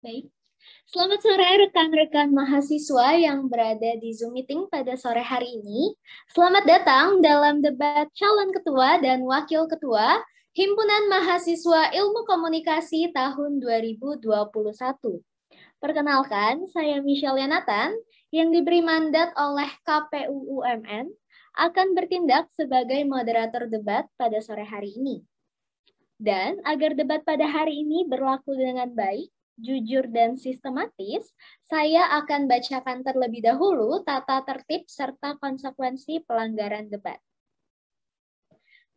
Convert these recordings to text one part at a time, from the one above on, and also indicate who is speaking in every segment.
Speaker 1: Baik. Selamat sore rekan-rekan mahasiswa yang berada di Zoom meeting pada sore hari ini. Selamat datang dalam debat calon ketua dan wakil ketua Himpunan Mahasiswa Ilmu Komunikasi tahun 2021. Perkenalkan, saya Michelle Yanatan yang diberi mandat oleh KPU UMN akan bertindak sebagai moderator debat pada sore hari ini. Dan agar debat pada hari ini berlaku dengan baik, jujur dan sistematis, saya akan bacakan terlebih dahulu tata tertib serta konsekuensi pelanggaran debat.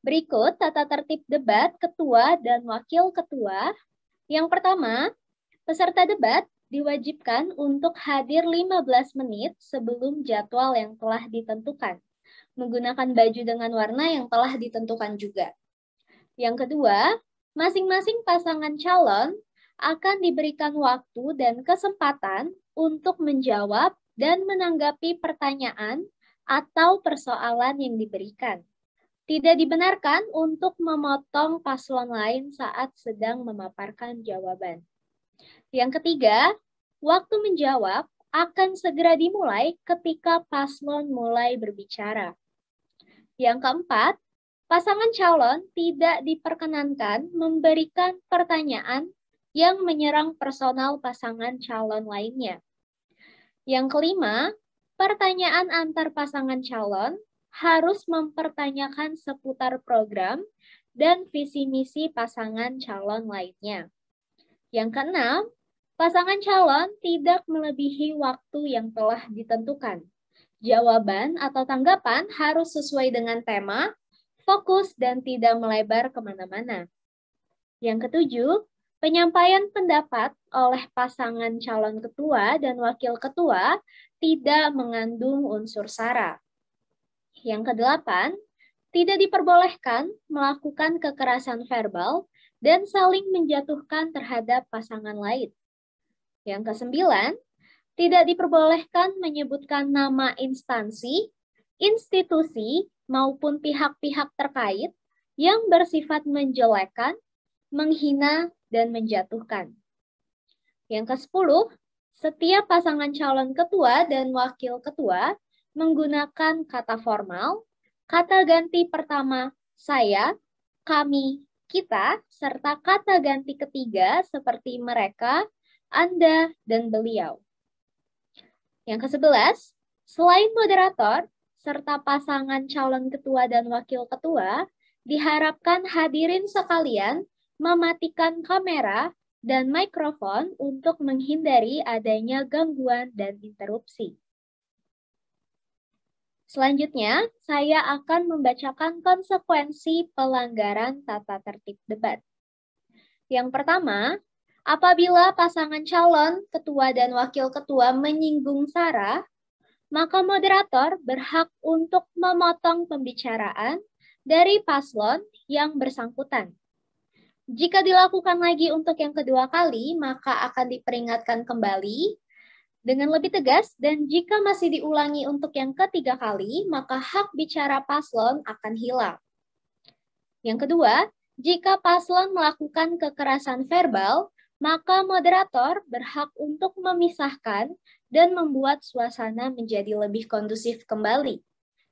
Speaker 1: Berikut tata tertib debat ketua dan wakil ketua. Yang pertama, peserta debat diwajibkan untuk hadir 15 menit sebelum jadwal yang telah ditentukan, menggunakan baju dengan warna yang telah ditentukan juga. Yang kedua, masing-masing pasangan calon akan diberikan waktu dan kesempatan untuk menjawab dan menanggapi pertanyaan atau persoalan yang diberikan. Tidak dibenarkan untuk memotong paslon lain saat sedang memaparkan jawaban. Yang ketiga, waktu menjawab akan segera dimulai ketika paslon mulai berbicara. Yang keempat, pasangan calon tidak diperkenankan memberikan pertanyaan yang menyerang personal pasangan calon lainnya. Yang kelima, pertanyaan antar pasangan calon harus mempertanyakan seputar program dan visi misi pasangan calon lainnya. Yang keenam, pasangan calon tidak melebihi waktu yang telah ditentukan. Jawaban atau tanggapan harus sesuai dengan tema, fokus, dan tidak melebar kemana-mana. Yang ketujuh, penyampaian pendapat oleh pasangan calon ketua dan wakil ketua tidak mengandung unsur sara. Yang kedelapan, tidak diperbolehkan melakukan kekerasan verbal dan saling menjatuhkan terhadap pasangan lain. Yang kesembilan, tidak diperbolehkan menyebutkan nama instansi, institusi, maupun pihak-pihak terkait yang bersifat menjelekkan, menghina, dan menjatuhkan. Yang ke-10, setiap pasangan calon ketua dan wakil ketua menggunakan kata formal, kata ganti pertama saya, kami, kita, serta kata ganti ketiga seperti mereka, Anda, dan beliau. Yang ke-11, selain moderator, serta pasangan calon ketua dan wakil ketua, diharapkan hadirin sekalian mematikan kamera dan mikrofon untuk menghindari adanya gangguan dan interupsi. Selanjutnya, saya akan membacakan konsekuensi pelanggaran tata tertib debat. Yang pertama, apabila pasangan calon ketua dan wakil ketua menyinggung sara, maka moderator berhak untuk memotong pembicaraan dari paslon yang bersangkutan. Jika dilakukan lagi untuk yang kedua kali, maka akan diperingatkan kembali dengan lebih tegas, dan jika masih diulangi untuk yang ketiga kali, maka hak bicara paslon akan hilang. Yang kedua, jika paslon melakukan kekerasan verbal, maka moderator berhak untuk memisahkan dan membuat suasana menjadi lebih kondusif kembali.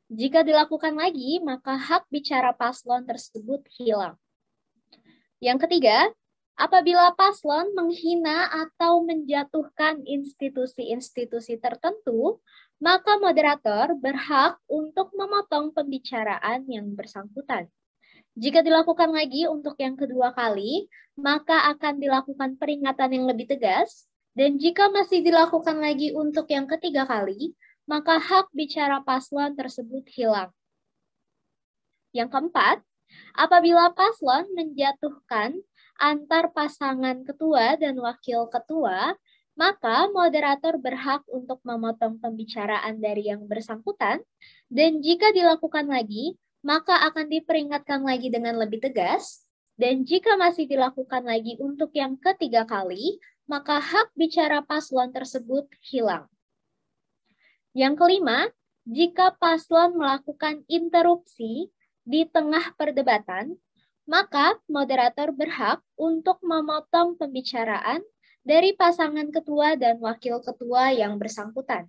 Speaker 1: Jika dilakukan lagi, maka hak bicara paslon tersebut hilang. Yang ketiga, apabila paslon menghina atau menjatuhkan institusi-institusi tertentu, maka moderator berhak untuk memotong pembicaraan yang bersangkutan. Jika dilakukan lagi untuk yang kedua kali, maka akan dilakukan peringatan yang lebih tegas, dan jika masih dilakukan lagi untuk yang ketiga kali, maka hak bicara paslon tersebut hilang. Yang keempat, apabila paslon menjatuhkan antar pasangan ketua dan wakil ketua, maka moderator berhak untuk memotong pembicaraan dari yang bersangkutan, dan jika dilakukan lagi, maka akan diperingatkan lagi dengan lebih tegas, dan jika masih dilakukan lagi untuk yang ketiga kali, maka hak bicara paslon tersebut hilang. Yang kelima, jika paslon melakukan interupsi di tengah perdebatan, maka moderator berhak untuk memotong pembicaraan dari pasangan ketua dan wakil ketua yang bersangkutan.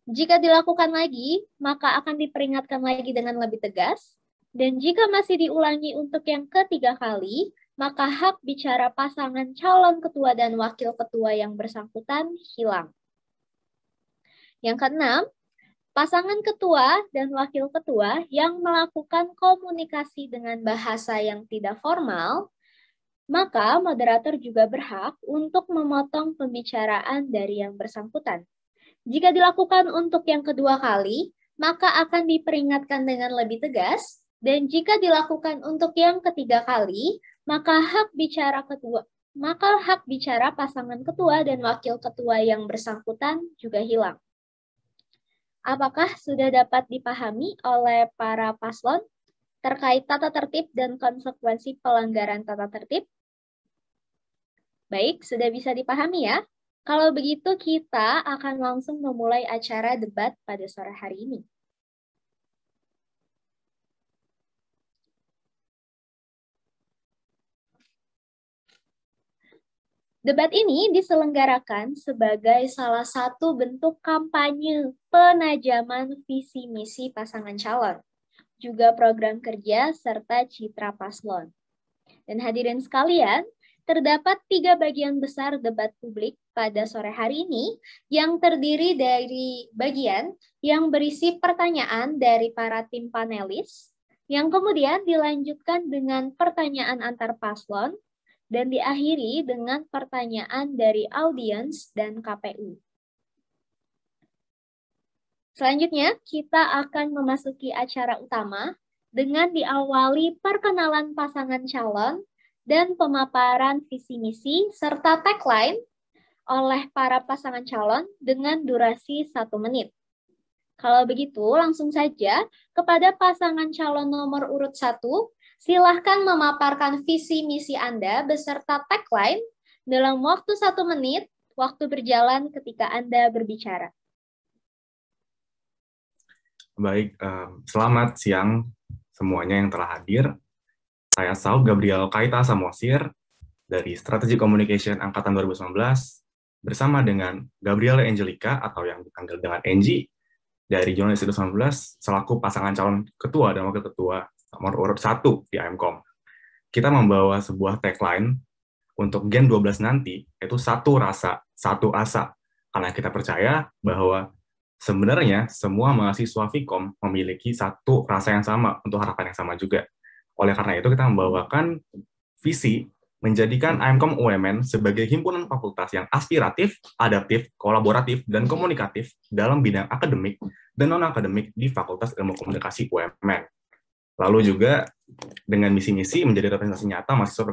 Speaker 1: Jika dilakukan lagi, maka akan diperingatkan lagi dengan lebih tegas. Dan jika masih diulangi untuk yang ketiga kali, maka hak bicara pasangan calon ketua dan wakil ketua yang bersangkutan hilang. Yang keenam, pasangan ketua dan wakil ketua yang melakukan komunikasi dengan bahasa yang tidak formal, maka moderator juga berhak untuk memotong pembicaraan dari yang bersangkutan. Jika dilakukan untuk yang kedua kali, maka akan diperingatkan dengan lebih tegas, dan jika dilakukan untuk yang ketiga kali, maka hak bicara pasangan ketua dan wakil ketua yang bersangkutan juga hilang. Apakah sudah dapat dipahami oleh para paslon terkait tata tertib dan konsekuensi pelanggaran tata tertib? Baik, sudah bisa dipahami ya? Kalau begitu, kita akan langsung memulai acara debat pada sore hari ini. Debat ini diselenggarakan sebagai salah satu bentuk kampanye penajaman visi misi pasangan calon, juga program kerja serta citra paslon. Dan hadirin sekalian, terdapat 3 bagian besar debat publik pada sore hari ini yang terdiri dari bagian yang berisi pertanyaan dari para tim panelis, yang kemudian dilanjutkan dengan pertanyaan antar paslon, dan diakhiri dengan pertanyaan dari audiens dan KPU. Selanjutnya, kita akan memasuki acara utama dengan diawali perkenalan pasangan calon dan pemaparan visi misi serta tagline oleh para pasangan calon dengan durasi 1 menit. Kalau begitu, langsung saja kepada pasangan calon nomor urut 1, silahkan memaparkan visi misi Anda beserta tagline dalam waktu 1 menit, waktu berjalan ketika Anda berbicara.
Speaker 2: Baik, selamat siang semuanya yang telah hadir. Saya Saud Gabriel Kaita Samosir dari Strategic Communication Angkatan 2019 bersama dengan Gabriela Angelica atau yang dipanggil dengan Angie dari Jurnalis 2019 selaku pasangan calon ketua dan wakil ketua nomor urut 1 di AMCOM. Kita membawa sebuah tagline untuk Gen 12 nanti, yaitu satu rasa, satu asa. Karena kita percaya bahwa sebenarnya semua mahasiswa Vkom memiliki satu rasa yang sama untuk harapan yang sama juga. Oleh karena itu kita membawakan visi menjadikan AMCOM UMN sebagai himpunan fakultas yang aspiratif, adaptif, kolaboratif, dan komunikatif dalam bidang akademik dan non-akademik di Fakultas Ilmu Komunikasi UMN. Lalu juga dengan misi-misi menjadi representasi nyata mahasiswa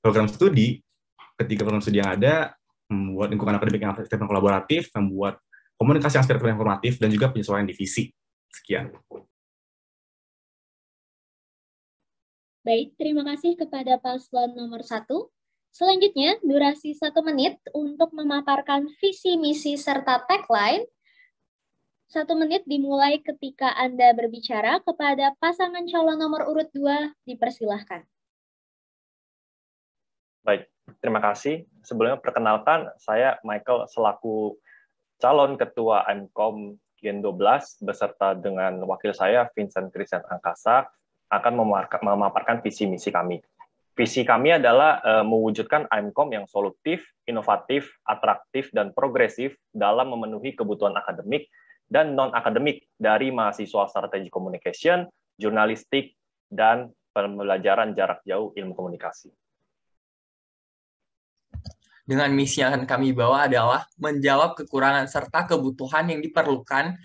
Speaker 2: program studi, ketika program studi yang ada, membuat lingkungan akademik yang aktif dan kolaboratif, membuat komunikasi yang aspiratif dan informatif, dan juga penyesuaian divisi. Sekian.
Speaker 1: Baik, terima kasih kepada paslon nomor 1. Selanjutnya, durasi 1 menit untuk memaparkan visi, misi, serta tagline. 1 menit dimulai ketika Anda berbicara. Kepada pasangan calon nomor urut 2, dipersilahkan.
Speaker 3: Baik, terima kasih. Sebelumnya perkenalkan, saya Michael selaku calon ketua AMCOM Gen 12 beserta dengan wakil saya Vincent Christian Angkasa akan memaparkan visi misi kami. Visi kami adalah mewujudkan AMCOM yang solutif, inovatif, atraktif, dan progresif dalam memenuhi kebutuhan akademik dan non-akademik dari mahasiswa strategi communication, jurnalistik, dan pembelajaran jarak jauh ilmu komunikasi.
Speaker 4: Dengan misi yang akan kami bawa adalah menjawab kekurangan serta kebutuhan yang diperlukan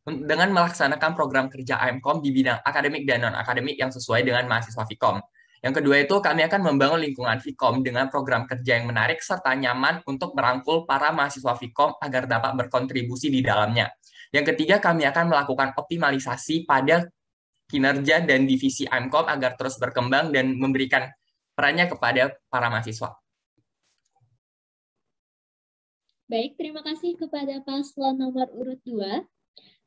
Speaker 4: dengan melaksanakan program kerja AMCOM di bidang akademik dan non-akademik yang sesuai dengan mahasiswa Vkom. Yang kedua itu, kami akan membangun lingkungan Vkom dengan program kerja yang menarik serta nyaman untuk merangkul para mahasiswa Vkom agar dapat berkontribusi di dalamnya. Yang ketiga, kami akan melakukan optimalisasi pada kinerja dan divisi AMCOM agar terus berkembang dan memberikan perannya kepada para mahasiswa.
Speaker 1: Baik, terima kasih kepada paslon nomor urut 2.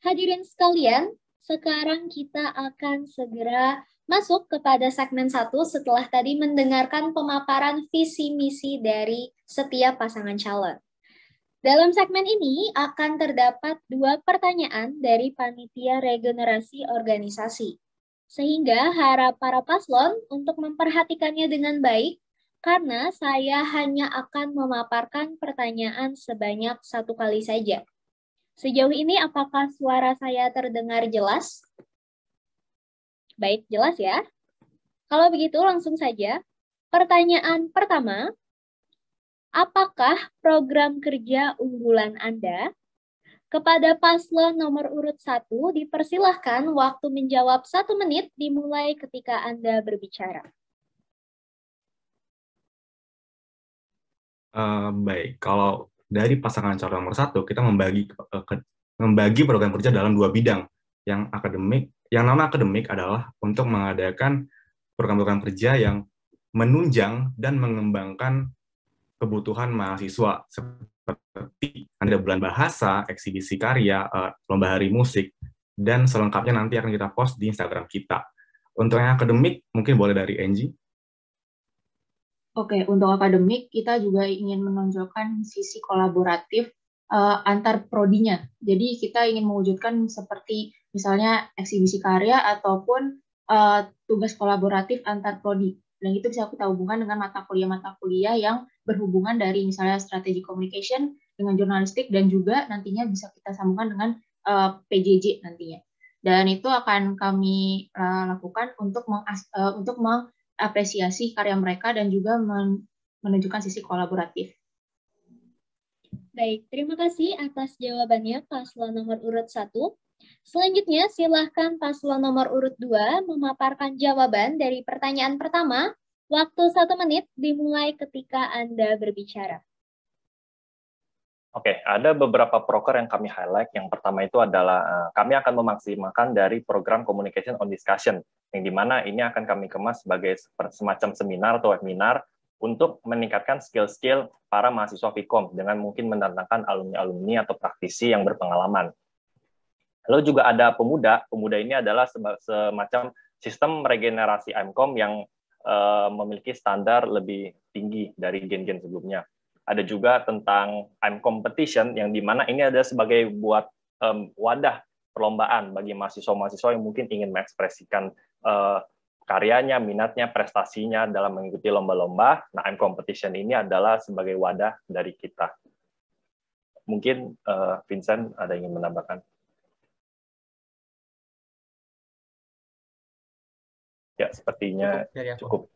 Speaker 1: Hadirin sekalian, Sekarang kita akan segera masuk kepada segmen 1 setelah tadi mendengarkan pemaparan visi misi dari setiap pasangan calon. Dalam segmen ini akan terdapat 2 pertanyaan dari panitia regenerasi organisasi. Sehingga harap para paslon untuk memperhatikannya dengan baik, karena saya hanya akan memaparkan pertanyaan sebanyak 1 kali saja. Sejauh ini apakah suara saya terdengar jelas? Baik, jelas ya. Kalau begitu langsung saja. Pertanyaan pertama, apakah program kerja unggulan Anda? Kepada paslon nomor urut 1 dipersilahkan waktu menjawab 1 menit dimulai ketika Anda berbicara.
Speaker 2: Baik, kalau dari pasangan calon nomor 1, kita membagi program kerja dalam 2 bidang. Yang non akademik adalah untuk mengadakan program-program kerja yang menunjang dan mengembangkan kebutuhan mahasiswa, seperti ada bulan bahasa, eksibisi karya, lomba hari musik, dan selengkapnya nanti akan kita post di Instagram kita. Untuk yang akademik, mungkin boleh dari Angie.
Speaker 5: Oke, untuk akademik, kita juga ingin menonjolkan sisi kolaboratif antar prodinya. Jadi kita ingin mewujudkan seperti misalnya eksibisi karya ataupun tugas kolaboratif antar prodi. Dan itu bisa kita hubungkan dengan mata kuliah yang berhubungan dari misalnya strategi communication dengan jurnalistik dan juga nantinya bisa kita sambungkan dengan PJJ nantinya. Dan itu akan kami lakukan untuk mengapresiasi karya mereka dan juga menunjukkan sisi kolaboratif.
Speaker 1: Baik, terima kasih atas jawabannya paslon nomor urut 1. Selanjutnya, silahkan paslon nomor urut 2 memaparkan jawaban dari pertanyaan pertama. Waktu 1 menit dimulai ketika Anda berbicara.
Speaker 3: Oke, ada beberapa proker yang kami highlight. Yang pertama itu adalah kami akan memaksimalkan dari program Communication on Discussion, yang dimana ini akan kami kemas sebagai semacam seminar atau webinar untuk meningkatkan skill-skill para mahasiswa Vkom dengan mungkin mendatangkan alumni-alumni atau praktisi yang berpengalaman. Lalu juga ada pemuda ini adalah semacam sistem regenerasi IMCOM yang memiliki standar lebih tinggi dari gen-gen sebelumnya. Ada juga tentang I'm Competition, yang dimana ini ada sebagai buat wadah perlombaan bagi mahasiswa-mahasiswa yang mungkin ingin mengekspresikan karyanya, minatnya, prestasinya dalam mengikuti lomba-lomba. Nah, I'm Competition ini adalah sebagai wadah dari kita. Mungkin Vincent ada yang ingin menambahkan? Ya, sepertinya cukup.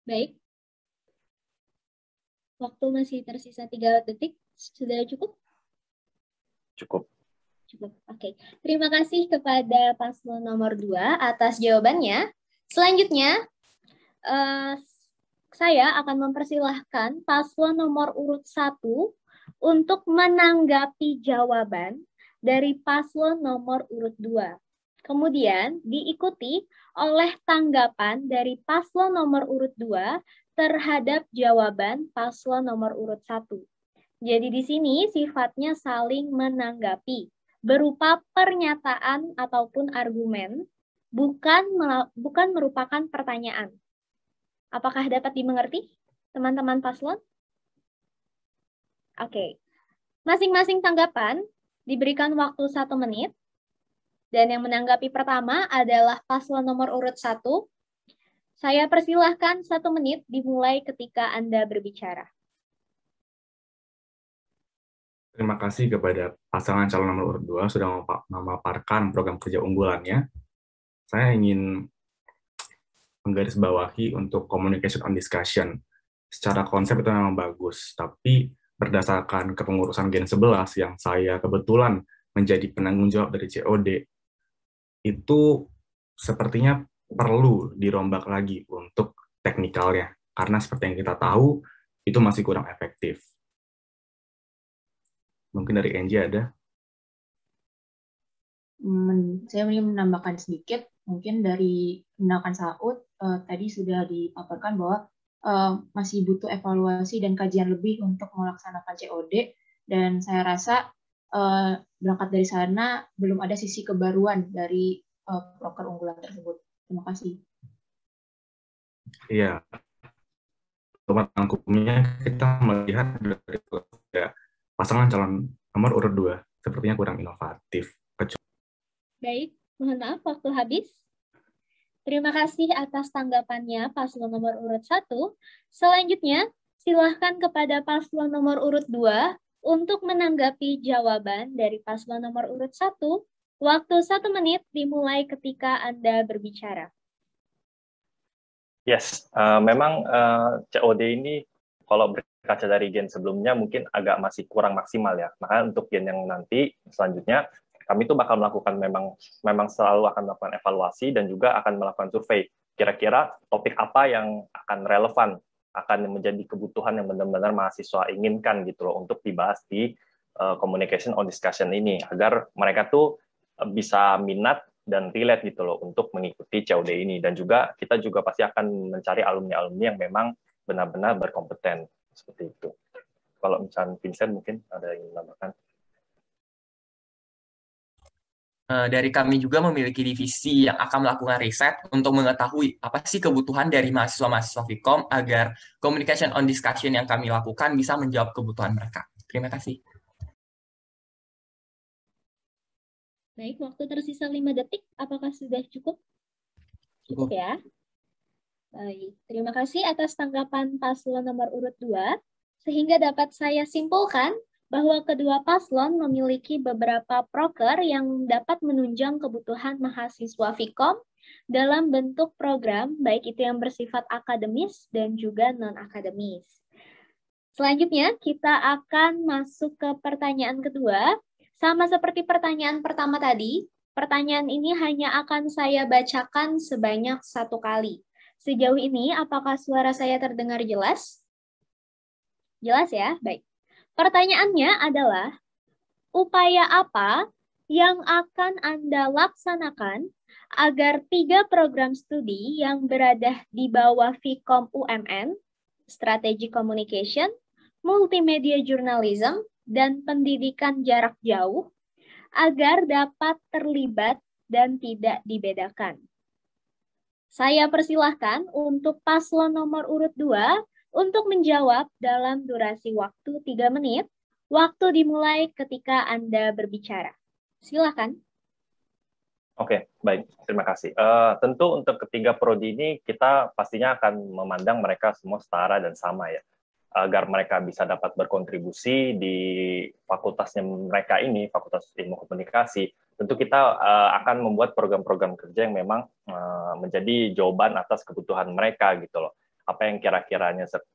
Speaker 1: Baik. Waktu masih tersisa 3 detik. Sudah cukup?
Speaker 3: Cukup.
Speaker 1: Cukup. Oke. Terima kasih kepada paslon nomor 2 atas jawabannya. Selanjutnya, saya akan mempersilahkan paslon nomor urut 1 untuk menanggapi jawaban dari paslon nomor urut 2. Kemudian diikuti oleh tanggapan dari paslon nomor urut 2 terhadap jawaban paslon nomor urut 1. Jadi di sini sifatnya saling menanggapi berupa pernyataan ataupun argumen, bukan merupakan pertanyaan. Apakah dapat dimengerti, teman-teman paslon? Oke. Masing-masing tanggapan diberikan waktu 1 menit. Dan yang menanggapi pertama adalah paslon nomor urut 1. Saya persilahkan 1 menit dimulai ketika Anda berbicara.
Speaker 2: Terima kasih kepada pasangan calon nomor urut 2 sudah memaparkan program kerja unggulannya. Saya ingin menggarisbawahi untuk communication on discussion. Secara konsep itu memang bagus, tapi berdasarkan kepengurusan Gen 11 yang saya kebetulan menjadi penanggung jawab dari COD, itu sepertinya perlu dirombak lagi untuk teknikalnya, karena seperti yang kita tahu, itu masih kurang efektif. Mungkin dari Angie ada?
Speaker 5: Saya ingin menambahkan sedikit, mungkin dari tindakan Saud, tadi sudah dipaparkan bahwa masih butuh evaluasi dan kajian lebih untuk melaksanakan COD, dan saya rasa berangkat dari sana belum ada sisi kebaruan dari proker unggulan tersebut. Terima kasih.
Speaker 2: Iya, untuk rangkumnya kita melihat dari pasangan calon nomor urut 2 sepertinya kurang inovatif.
Speaker 1: Baik, mohon maaf waktu habis. Terima kasih atas tanggapannya paslon nomor urut 1. Selanjutnya, silahkan kepada paslon nomor urut 2 untuk menanggapi jawaban dari paslon nomor urut 1. Waktu 1 menit dimulai ketika Anda berbicara.
Speaker 3: Yes, memang COD ini kalau berkaca dari gen sebelumnya mungkin agak masih kurang maksimal ya. Maka untuk gen yang nanti selanjutnya kami itu bakal melakukan memang selalu akan melakukan evaluasi dan juga akan melakukan survei. Kira-kira topik apa yang akan relevan, akan menjadi kebutuhan yang benar-benar mahasiswa inginkan gitu loh untuk dibahas di communication on discussion ini agar mereka tuh bisa minat dan relate gitu loh untuk mengikuti COD ini. Dan juga kita juga pasti akan mencari alumni-alumni yang memang benar-benar berkompeten seperti itu. Kalau misalnya Vincent mungkin ada yang menambahkan.
Speaker 4: Dari kami juga memiliki divisi yang akan melakukan riset untuk mengetahui apa sih kebutuhan dari mahasiswa-mahasiswa Vkom agar communication on discussion yang kami lakukan bisa menjawab kebutuhan mereka. Terima kasih.
Speaker 1: Baik, waktu tersisa 5 detik. Apakah sudah cukup? Cukup ya. Baik, terima kasih atas tanggapan paslon nomor urut 2. Sehingga dapat saya simpulkan bahwa kedua paslon memiliki beberapa proker yang dapat menunjang kebutuhan mahasiswa Vkom dalam bentuk program, baik itu yang bersifat akademis dan juga non-akademis. Selanjutnya, kita akan masuk ke pertanyaan kedua. Sama seperti pertanyaan pertama tadi, pertanyaan ini hanya akan saya bacakan sebanyak 1 kali. Sejauh ini, apakah suara saya terdengar jelas? Jelas ya? Baik. Pertanyaannya adalah, upaya apa yang akan Anda laksanakan agar 3 program studi yang berada di bawah Vkom UMN, Strategi Communication, Multimedia Journalism, dan Pendidikan Jarak Jauh, agar dapat terlibat dan tidak dibedakan. Saya persilahkan untuk paslon nomor urut 2 untuk menjawab dalam durasi waktu 3 menit. Waktu dimulai ketika Anda berbicara. Silakan.
Speaker 3: Oke, baik. Terima kasih. Tentu untuk ketiga prodi ini kita pastinya akan memandang mereka semua setara dan sama ya. Agar mereka bisa dapat berkontribusi di fakultasnya mereka ini, Fakultas Ilmu Komunikasi, tentu kita akan membuat program-program kerja yang memang menjadi jawaban atas kebutuhan mereka gitu loh. Apa yang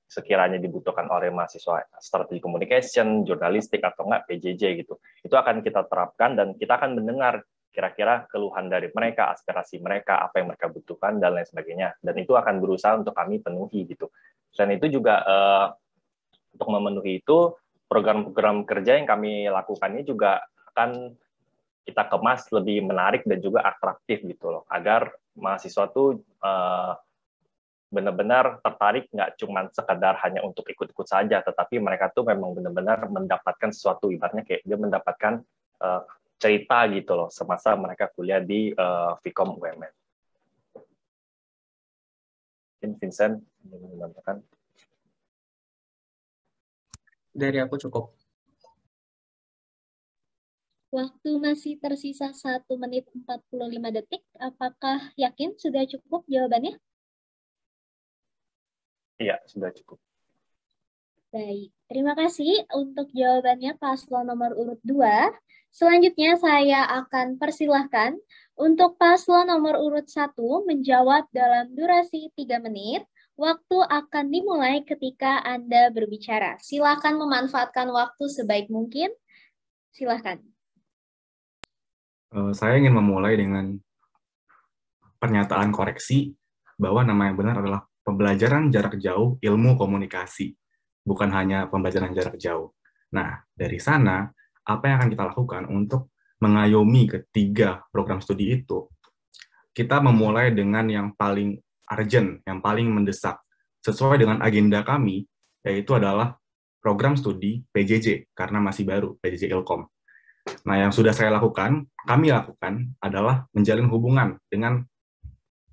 Speaker 3: sekiranya dibutuhkan oleh mahasiswa strategi communication, jurnalistik atau enggak PJJ gitu. Itu akan kita terapkan dan kita akan mendengar kira-kira keluhan dari mereka, aspirasi mereka, apa yang mereka butuhkan dan lain sebagainya. Dan itu akan berusaha untuk kami penuhi gitu. Dan itu juga untuk memenuhi itu, program-program kerja yang kami lakukan ini juga akan kita kemas lebih menarik dan juga atraktif gitu loh, agar mahasiswa tuh benar-benar tertarik, nggak cuma sekedar hanya untuk ikut-ikut saja, tetapi mereka tuh memang benar-benar mendapatkan sesuatu, ibaratnya kayak dia mendapatkan cerita gitu loh, semasa mereka kuliah di Vkom UMN. Mungkin Vincent ingin menambahkan.
Speaker 4: Dari aku cukup.
Speaker 1: Waktu masih tersisa 1 menit 45 detik. Apakah yakin sudah cukup jawabannya?
Speaker 3: Iya, sudah cukup.
Speaker 1: Baik, terima kasih untuk jawabannya paslon nomor urut 2. Selanjutnya saya akan persilahkan untuk paslon nomor urut 1 menjawab dalam durasi 3 menit. Waktu akan dimulai ketika Anda berbicara. Silakan memanfaatkan waktu sebaik mungkin. Silakan.
Speaker 2: Saya ingin memulai dengan pernyataan koreksi bahwa nama yang benar adalah pembelajaran jarak jauh ilmu komunikasi, bukan hanya pembelajaran jarak jauh. Nah, dari sana, apa yang akan kita lakukan untuk mengayomi ketiga program studi itu? Kita memulai dengan yang paling urgent, yang paling mendesak, sesuai dengan agenda kami, yaitu adalah program studi PJJ, karena masih baru, PJJ Ilkom. Nah, yang sudah kami lakukan adalah menjalin hubungan dengan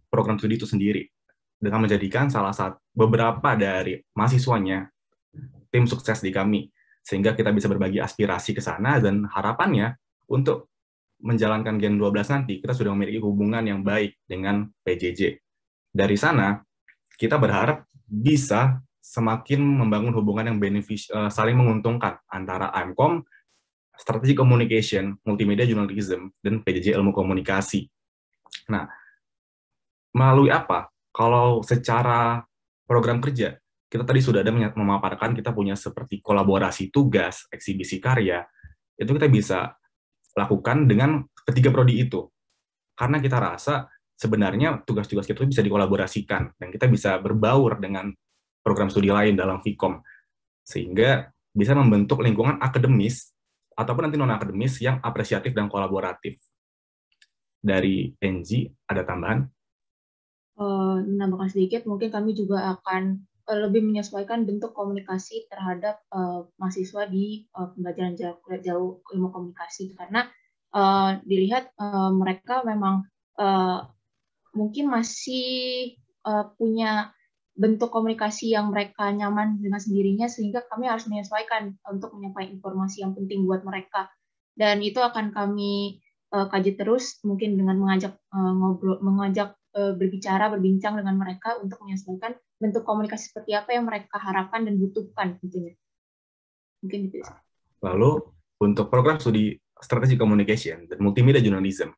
Speaker 2: program studi itu sendiri, dengan menjadikan beberapa dari mahasiswanya tim sukses di kami, sehingga kita bisa berbagi aspirasi ke sana, dan harapannya untuk menjalankan Gen 12 nanti, kita sudah memiliki hubungan yang baik dengan PJJ. Dari sana, kita berharap bisa semakin membangun hubungan yang saling menguntungkan antara AMCOM, Strategic Communication, Multimedia Journalism, dan PJJ Ilmu Komunikasi. Nah, melalui apa? Kalau secara program kerja, kita tadi sudah ada memaparkan kita punya seperti kolaborasi tugas, eksibisi karya, itu kita bisa lakukan dengan ketiga prodi itu. Karena kita rasa sebenarnya tugas-tugas kita bisa dikolaborasikan, dan kita bisa berbaur dengan program studi lain dalam Vkom, sehingga bisa membentuk lingkungan akademis ataupun nanti non-akademis yang apresiatif dan kolaboratif. Dari NG, ada tambahan?
Speaker 5: Menambahkan sedikit, mungkin kami juga akan lebih menyesuaikan bentuk komunikasi terhadap mahasiswa di pembelajaran jarak jauh ilmu komunikasi, karena dilihat mereka memang mungkin masih punya bentuk komunikasi yang mereka nyaman dengan sendirinya, sehingga kami harus menyesuaikan untuk menyampaikan informasi yang penting buat mereka. Dan itu akan kami kaji terus, mungkin dengan mengajak berbincang dengan mereka untuk menyesuaikan bentuk komunikasi seperti apa yang mereka harapkan dan butuhkan tentunya. Mungkin itu.
Speaker 2: Lalu untuk program studi Strategic Communication dan Multimedia Journalism,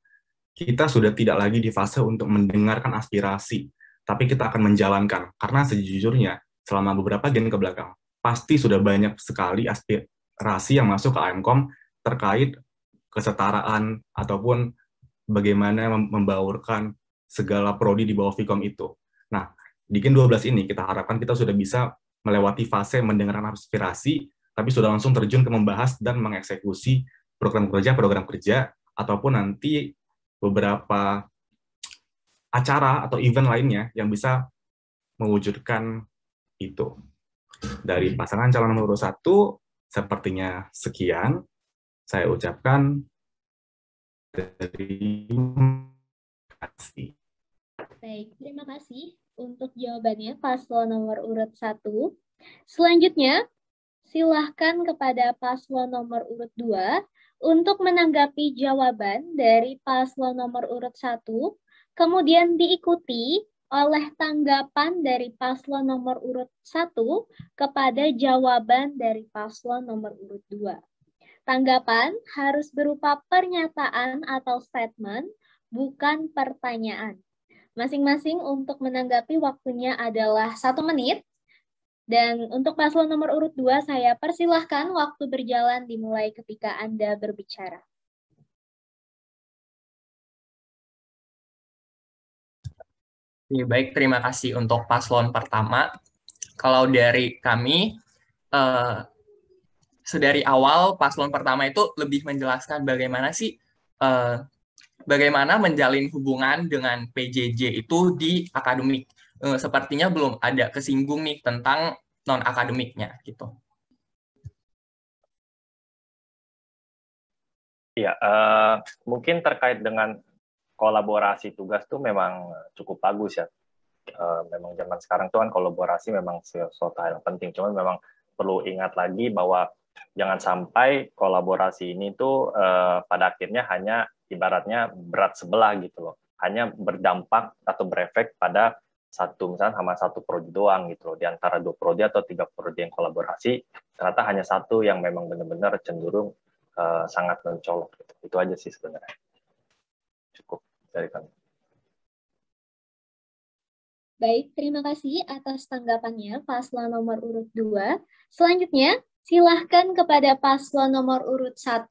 Speaker 2: kita sudah tidak lagi di fase untuk mendengarkan aspirasi, tapi kita akan menjalankan. Karena sejujurnya, selama beberapa gen ke belakang, pasti sudah banyak sekali aspirasi yang masuk ke AMCOM terkait kesetaraan ataupun bagaimana membaurkan segala prodi di bawah Vkom itu. Nah, di Gen 12 ini kita harapkan kita sudah bisa melewati fase mendengarkan aspirasi, tapi sudah langsung terjun ke membahas dan mengeksekusi program kerja, ataupun nanti beberapa acara atau event lainnya yang bisa mewujudkan itu. Dari pasangan calon nomor 1, sepertinya sekian. Saya ucapkan terima kasih.
Speaker 1: Baik, terima kasih untuk jawabannya paslon nomor urut 1. Selanjutnya, silahkan kepada paslon nomor urut 2 untuk menanggapi jawaban dari paslon nomor urut 1, kemudian diikuti oleh tanggapan dari paslon nomor urut 1 kepada jawaban dari paslon nomor urut 2. Tanggapan harus berupa pernyataan atau statement, bukan pertanyaan. Masing-masing untuk menanggapi waktunya adalah 1 menit. Dan untuk paslon nomor urut 2, saya persilahkan waktu berjalan dimulai ketika Anda berbicara.
Speaker 4: Ya, baik, terima kasih untuk paslon pertama. Kalau dari kami, sedari awal paslon pertama itu lebih menjelaskan bagaimana menjalin hubungan dengan PJJ itu di akademik. Sepertinya belum ada kesinggung nih tentang non-akademiknya gitu.
Speaker 3: Iya, mungkin terkait dengan kolaborasi tugas tuh memang cukup bagus ya. Memang zaman sekarang tuh kan kolaborasi memang sesuatu hal yang penting. Cuman memang perlu ingat lagi bahwa jangan sampai kolaborasi ini tuh pada akhirnya hanya ibaratnya berat sebelah gitu loh. Hanya berdampak atau berefek pada misalnya sama satu prodi doang gitu loh. Di antara 2 prodi atau 3 prodi yang kolaborasi, ternyata hanya satu yang memang benar-benar cenderung sangat mencolok. Gitu. Itu aja sih sebenarnya. Cukup dari kami.
Speaker 1: Baik, terima kasih atas tanggapannya paslon nomor urut 2. Selanjutnya, silahkan kepada paslon nomor urut 1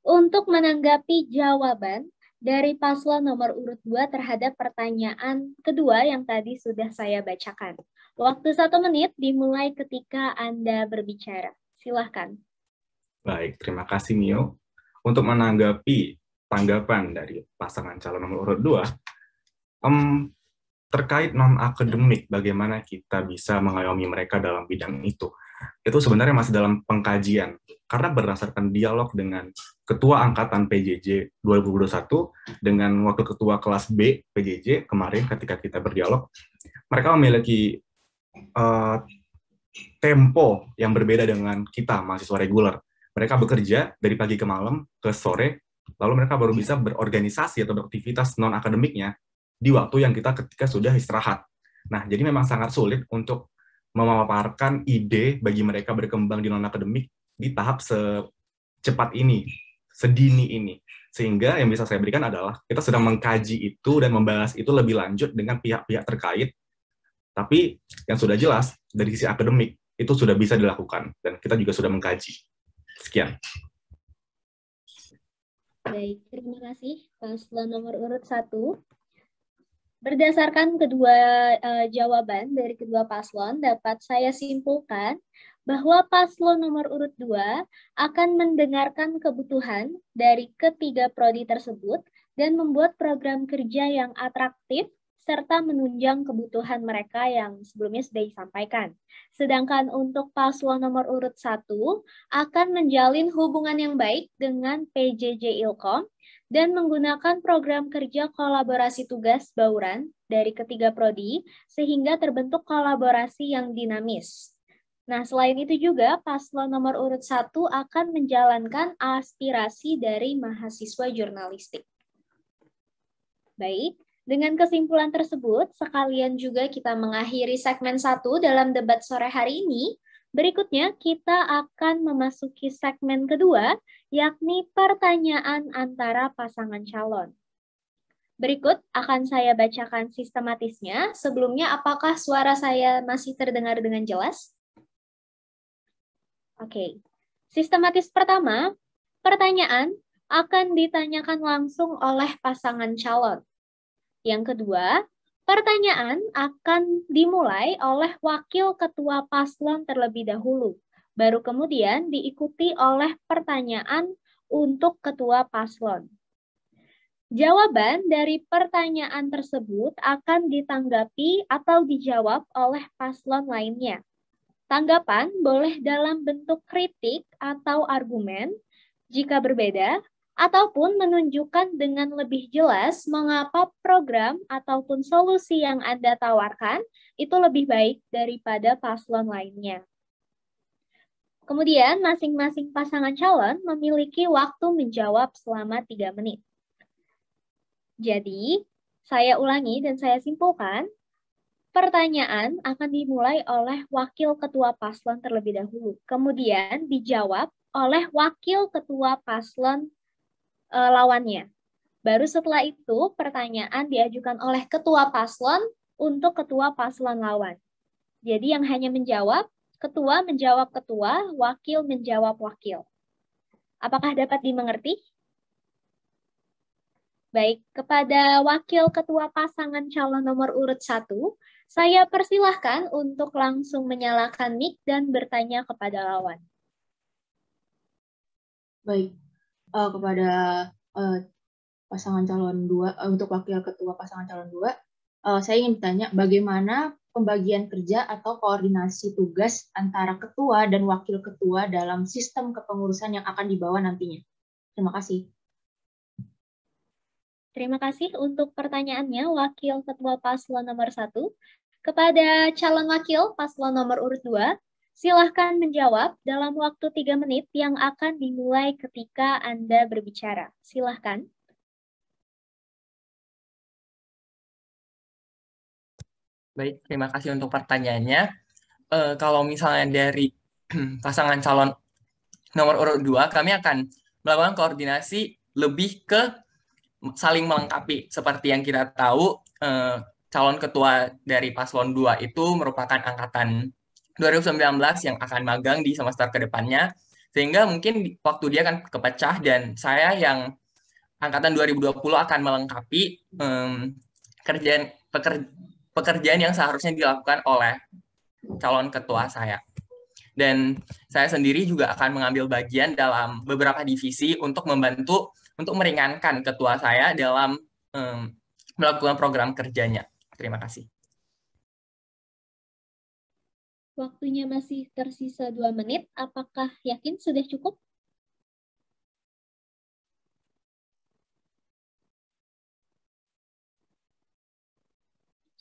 Speaker 1: untuk menanggapi jawaban dari paslon nomor urut 2 terhadap pertanyaan kedua yang tadi sudah saya bacakan. Waktu 1 menit dimulai ketika Anda berbicara. Silahkan.
Speaker 2: Baik, terima kasih Mio. Untuk menanggapi tanggapan dari pasangan calon nomor urut 2, terkait non-akademik, bagaimana kita bisa mengayomi mereka dalam bidang itu. itu sebenarnya masih dalam pengkajian. Karena berdasarkan dialog dengan Ketua Angkatan PJJ 2021 dengan Wakil Ketua Kelas B PJJ kemarin ketika kita berdialog, mereka memiliki tempo yang berbeda dengan kita, mahasiswa reguler. Mereka bekerja dari pagi ke malam, ke sore, lalu mereka baru bisa berorganisasi atau beraktivitas non-akademiknya di waktu yang kita ketika sudah istirahat. Nah, jadi memang sangat sulit untuk memaparkan ide bagi mereka berkembang di non-akademik di tahap secepat ini, sedini ini. Sehingga yang bisa saya berikan adalah kita sedang mengkaji itu dan membahas itu lebih lanjut dengan pihak-pihak terkait. Tapi yang sudah jelas dari sisi akademik itu sudah bisa dilakukan dan kita juga sudah mengkaji. Sekian.
Speaker 1: Baik, terima kasih paslon nomor urut 1. Berdasarkan kedua jawaban dari kedua paslon, dapat saya simpulkan bahwa paslon nomor urut 2 akan mendengarkan kebutuhan dari ketiga prodi tersebut dan membuat program kerja yang atraktif serta menunjang kebutuhan mereka yang sebelumnya sudah disampaikan. Sedangkan untuk paslon nomor urut 1 akan menjalin hubungan yang baik dengan PJJ Ilkom dan menggunakan program kerja kolaborasi tugas bauran dari ketiga prodi sehingga terbentuk kolaborasi yang dinamis. Nah, selain itu juga paslon nomor urut 1 akan menjalankan aspirasi dari mahasiswa jurnalistik. Baik. Dengan kesimpulan tersebut, sekalian juga kita mengakhiri segmen 1 dalam debat sore hari ini. Berikutnya, kita akan memasuki segmen kedua, yakni pertanyaan antara pasangan calon. Berikut akan saya bacakan sistematisnya. Sebelumnya, apakah suara saya masih terdengar dengan jelas? Oke. Sistematis pertama, pertanyaan akan ditanyakan langsung oleh pasangan calon. Yang kedua, pertanyaan akan dimulai oleh wakil ketua paslon terlebih dahulu, baru kemudian diikuti oleh pertanyaan untuk ketua paslon. Jawaban dari pertanyaan tersebut akan ditanggapi atau dijawab oleh paslon lainnya. Tanggapan boleh dalam bentuk kritik atau argumen, jika berbeda, ataupun menunjukkan dengan lebih jelas mengapa program ataupun solusi yang Anda tawarkan itu lebih baik daripada paslon lainnya. Kemudian, masing-masing pasangan calon memiliki waktu menjawab selama 3 menit. Jadi, saya ulangi dan saya simpulkan, pertanyaan akan dimulai oleh wakil ketua paslon terlebih dahulu, kemudian dijawab oleh wakil ketua paslon lawannya. Baru setelah itu, pertanyaan diajukan oleh ketua paslon untuk ketua paslon lawan. Jadi yang hanya menjawab, ketua menjawab ketua, wakil menjawab wakil. Apakah dapat dimengerti? Baik, kepada wakil ketua pasangan calon nomor urut 1, saya persilahkan untuk langsung menyalakan mic dan bertanya kepada lawan.
Speaker 5: Baik, kepada pasangan calon 2, untuk wakil ketua pasangan calon 2, saya ingin bertanya bagaimana pembagian kerja atau koordinasi tugas antara ketua dan wakil ketua dalam sistem kepengurusan yang akan dibawa nantinya. Terima kasih.
Speaker 1: Terima kasih untuk pertanyaannya, Wakil Ketua Paslon nomor 1. Kepada calon wakil Paslon nomor urut 2, silahkan menjawab dalam waktu 3 menit yang akan dimulai ketika Anda berbicara. Silahkan.
Speaker 4: Baik, terima kasih untuk pertanyaannya. Kalau misalnya dari pasangan calon nomor urut 2, kami akan melakukan koordinasi lebih ke saling melengkapi. Seperti yang kita tahu, calon ketua dari paslon 2 itu merupakan angkatan 2019 yang akan magang di semester kedepannya, sehingga mungkin waktu dia akan kepecah dan saya yang angkatan 2020 akan melengkapi pekerjaan yang seharusnya dilakukan oleh calon ketua saya. Dan saya sendiri juga akan mengambil bagian dalam beberapa divisi untuk membantu untuk meringankan ketua saya dalam melakukan program kerjanya. Terima kasih.
Speaker 1: Waktunya masih tersisa 2 menit. Apakah yakin sudah cukup?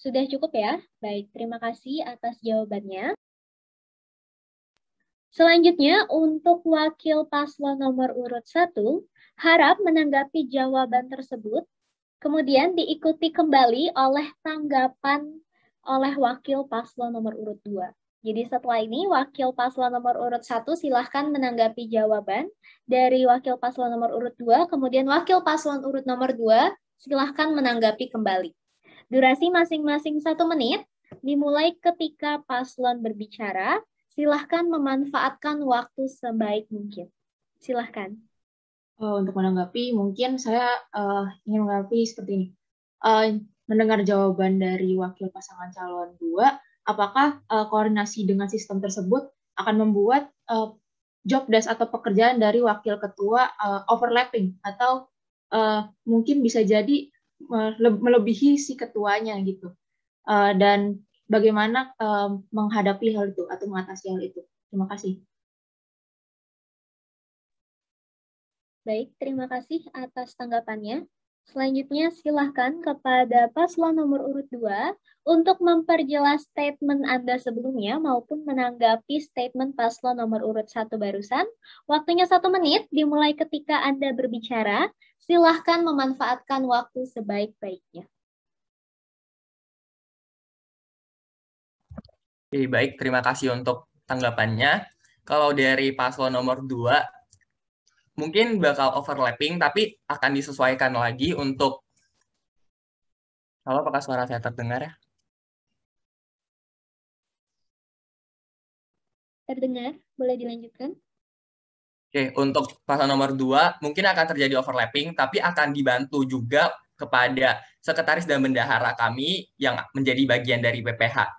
Speaker 1: Sudah cukup ya? Baik, terima kasih atas jawabannya. Selanjutnya, untuk wakil paslon nomor urut 1, harap menanggapi jawaban tersebut, kemudian diikuti kembali oleh tanggapan oleh wakil paslon nomor urut 2. Jadi setelah ini, wakil paslon nomor urut 1 silahkan menanggapi jawaban dari wakil paslon nomor urut 2, kemudian wakil paslon urut nomor 2 silahkan menanggapi kembali. Durasi masing-masing 1 menit, dimulai ketika paslon berbicara. Silahkan memanfaatkan waktu sebaik mungkin. Silahkan.
Speaker 5: Untuk menanggapi, mungkin saya ingin menanggapi seperti ini. Mendengar jawaban dari wakil pasangan calon 2, apakah koordinasi dengan sistem tersebut akan membuat job desk atau pekerjaan dari wakil ketua overlapping atau mungkin bisa jadi melebihi si ketuanya gitu. Dan bagaimana menghadapi hal itu atau mengatasi hal itu. Terima kasih.
Speaker 1: Baik, terima kasih atas tanggapannya. Selanjutnya silahkan kepada paslon nomor urut 2 untuk memperjelas statement Anda sebelumnya maupun menanggapi statement paslon nomor urut 1 barusan. Waktunya 1 menit, dimulai ketika Anda berbicara. Silahkan memanfaatkan waktu sebaik-baiknya.
Speaker 4: Oke, baik, terima kasih untuk tanggapannya. Kalau dari paslon nomor 2, mungkin bakal overlapping, tapi akan disesuaikan lagi untuk... Halo, apakah suara saya terdengar ya?
Speaker 1: Terdengar, boleh dilanjutkan?
Speaker 4: Oke, untuk paslon nomor 2, mungkin akan terjadi overlapping, tapi akan dibantu juga kepada sekretaris dan bendahara kami yang menjadi bagian dari PPH.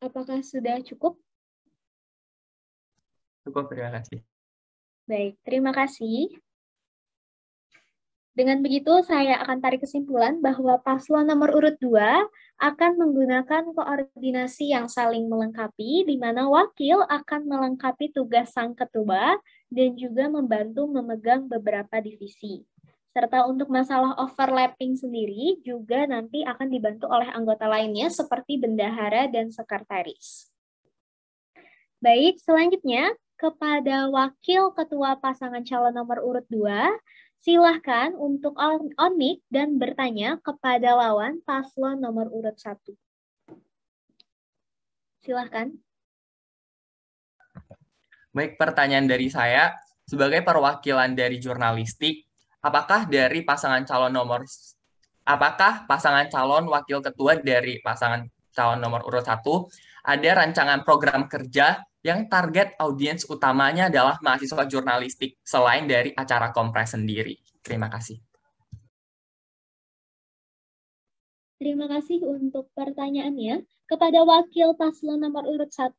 Speaker 1: Apakah sudah cukup?
Speaker 4: Cukup, terima kasih.
Speaker 1: Baik, terima kasih. Dengan begitu, saya akan tarik kesimpulan bahwa paslon nomor urut 2 akan menggunakan koordinasi yang saling melengkapi, di mana wakil akan melengkapi tugas sang ketua dan juga membantu memegang beberapa divisi. Serta untuk masalah overlapping sendiri juga nanti akan dibantu oleh anggota lainnya seperti bendahara dan sekretaris. Baik, selanjutnya kepada wakil ketua pasangan calon nomor urut 2, silahkan untuk on mic dan bertanya kepada lawan paslon nomor urut 1. Silahkan.
Speaker 4: Baik, pertanyaan dari saya, sebagai perwakilan dari jurnalistik, apakah pasangan calon wakil ketua dari pasangan calon nomor urut 1 ada rancangan program kerja yang target audiens utamanya adalah mahasiswa jurnalistik selain dari acara kompres sendiri? Terima kasih.
Speaker 1: Terima kasih untuk pertanyaannya. Kepada wakil paslon nomor urut 1,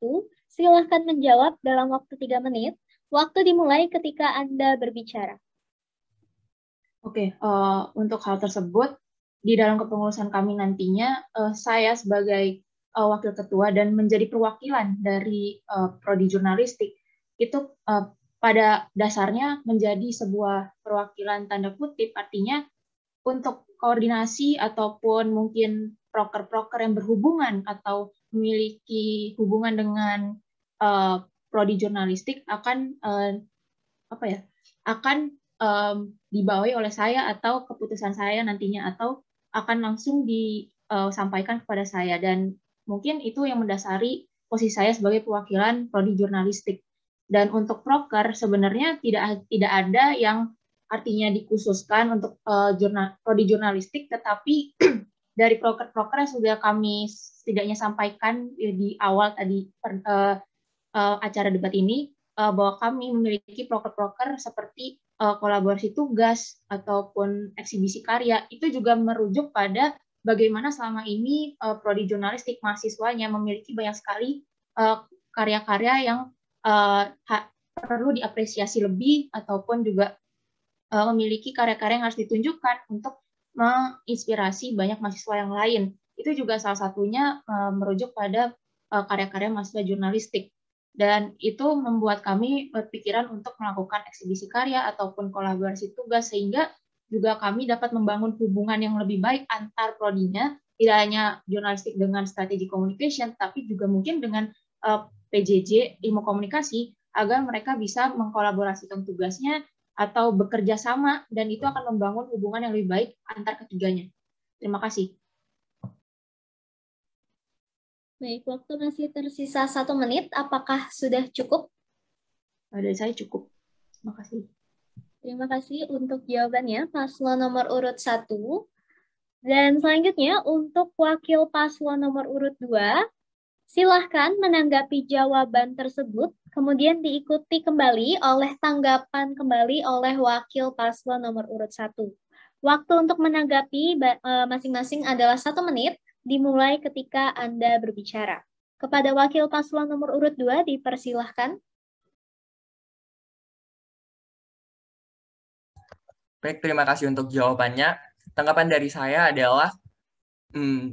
Speaker 1: silahkan menjawab dalam waktu 3 menit. Waktu dimulai ketika Anda berbicara.
Speaker 5: Oke, untuk hal tersebut, di dalam kepengurusan kami nantinya, saya sebagai wakil ketua dan menjadi perwakilan dari prodi jurnalistik, itu pada dasarnya menjadi sebuah perwakilan tanda kutip, artinya untuk koordinasi ataupun mungkin proker-proker yang berhubungan atau memiliki hubungan dengan prodi jurnalistik akan dibawahi oleh saya atau keputusan saya nantinya atau akan langsung disampaikan kepada saya, dan mungkin itu yang mendasari posisi saya sebagai perwakilan prodi jurnalistik. Dan untuk proker sebenarnya tidak ada yang artinya dikhususkan untuk prodi jurnalistik, tetapi dari proker-proker yang sudah kami setidaknya sampaikan di awal tadi acara debat ini, bahwa kami memiliki proker-proker seperti kolaborasi tugas ataupun eksibisi karya. Itu juga merujuk pada bagaimana selama ini prodi jurnalistik mahasiswanya memiliki banyak sekali karya-karya yang perlu diapresiasi lebih ataupun juga memiliki karya-karya yang harus ditunjukkan untuk menginspirasi banyak mahasiswa yang lain. Itu juga salah satunya merujuk pada karya-karya mahasiswa jurnalistik. Dan itu membuat kami berpikiran untuk melakukan eksibisi karya ataupun kolaborasi tugas, sehingga juga kami dapat membangun hubungan yang lebih baik antar prodinya, tidak hanya jurnalistik dengan strategi communication, tapi juga mungkin dengan PJJ, ilmu komunikasi, agar mereka bisa mengkolaborasikan tugasnya atau bekerja sama, dan itu akan membangun hubungan yang lebih baik antar ketiganya. Terima kasih.
Speaker 1: Baik, waktu masih tersisa 1 menit. Apakah sudah cukup?
Speaker 5: Dari saya cukup. Terima kasih.
Speaker 1: Terima kasih untuk jawabannya, paslon nomor urut 1. Dan selanjutnya untuk wakil paslon nomor urut 2, silahkan menanggapi jawaban tersebut, kemudian diikuti kembali oleh tanggapan kembali oleh wakil paslon nomor urut 1. Waktu untuk menanggapi masing-masing adalah 1 menit, dimulai ketika Anda berbicara. Kepada wakil paslon nomor urut 2, dipersilahkan.
Speaker 4: Baik, terima kasih untuk jawabannya. Tanggapan dari saya adalah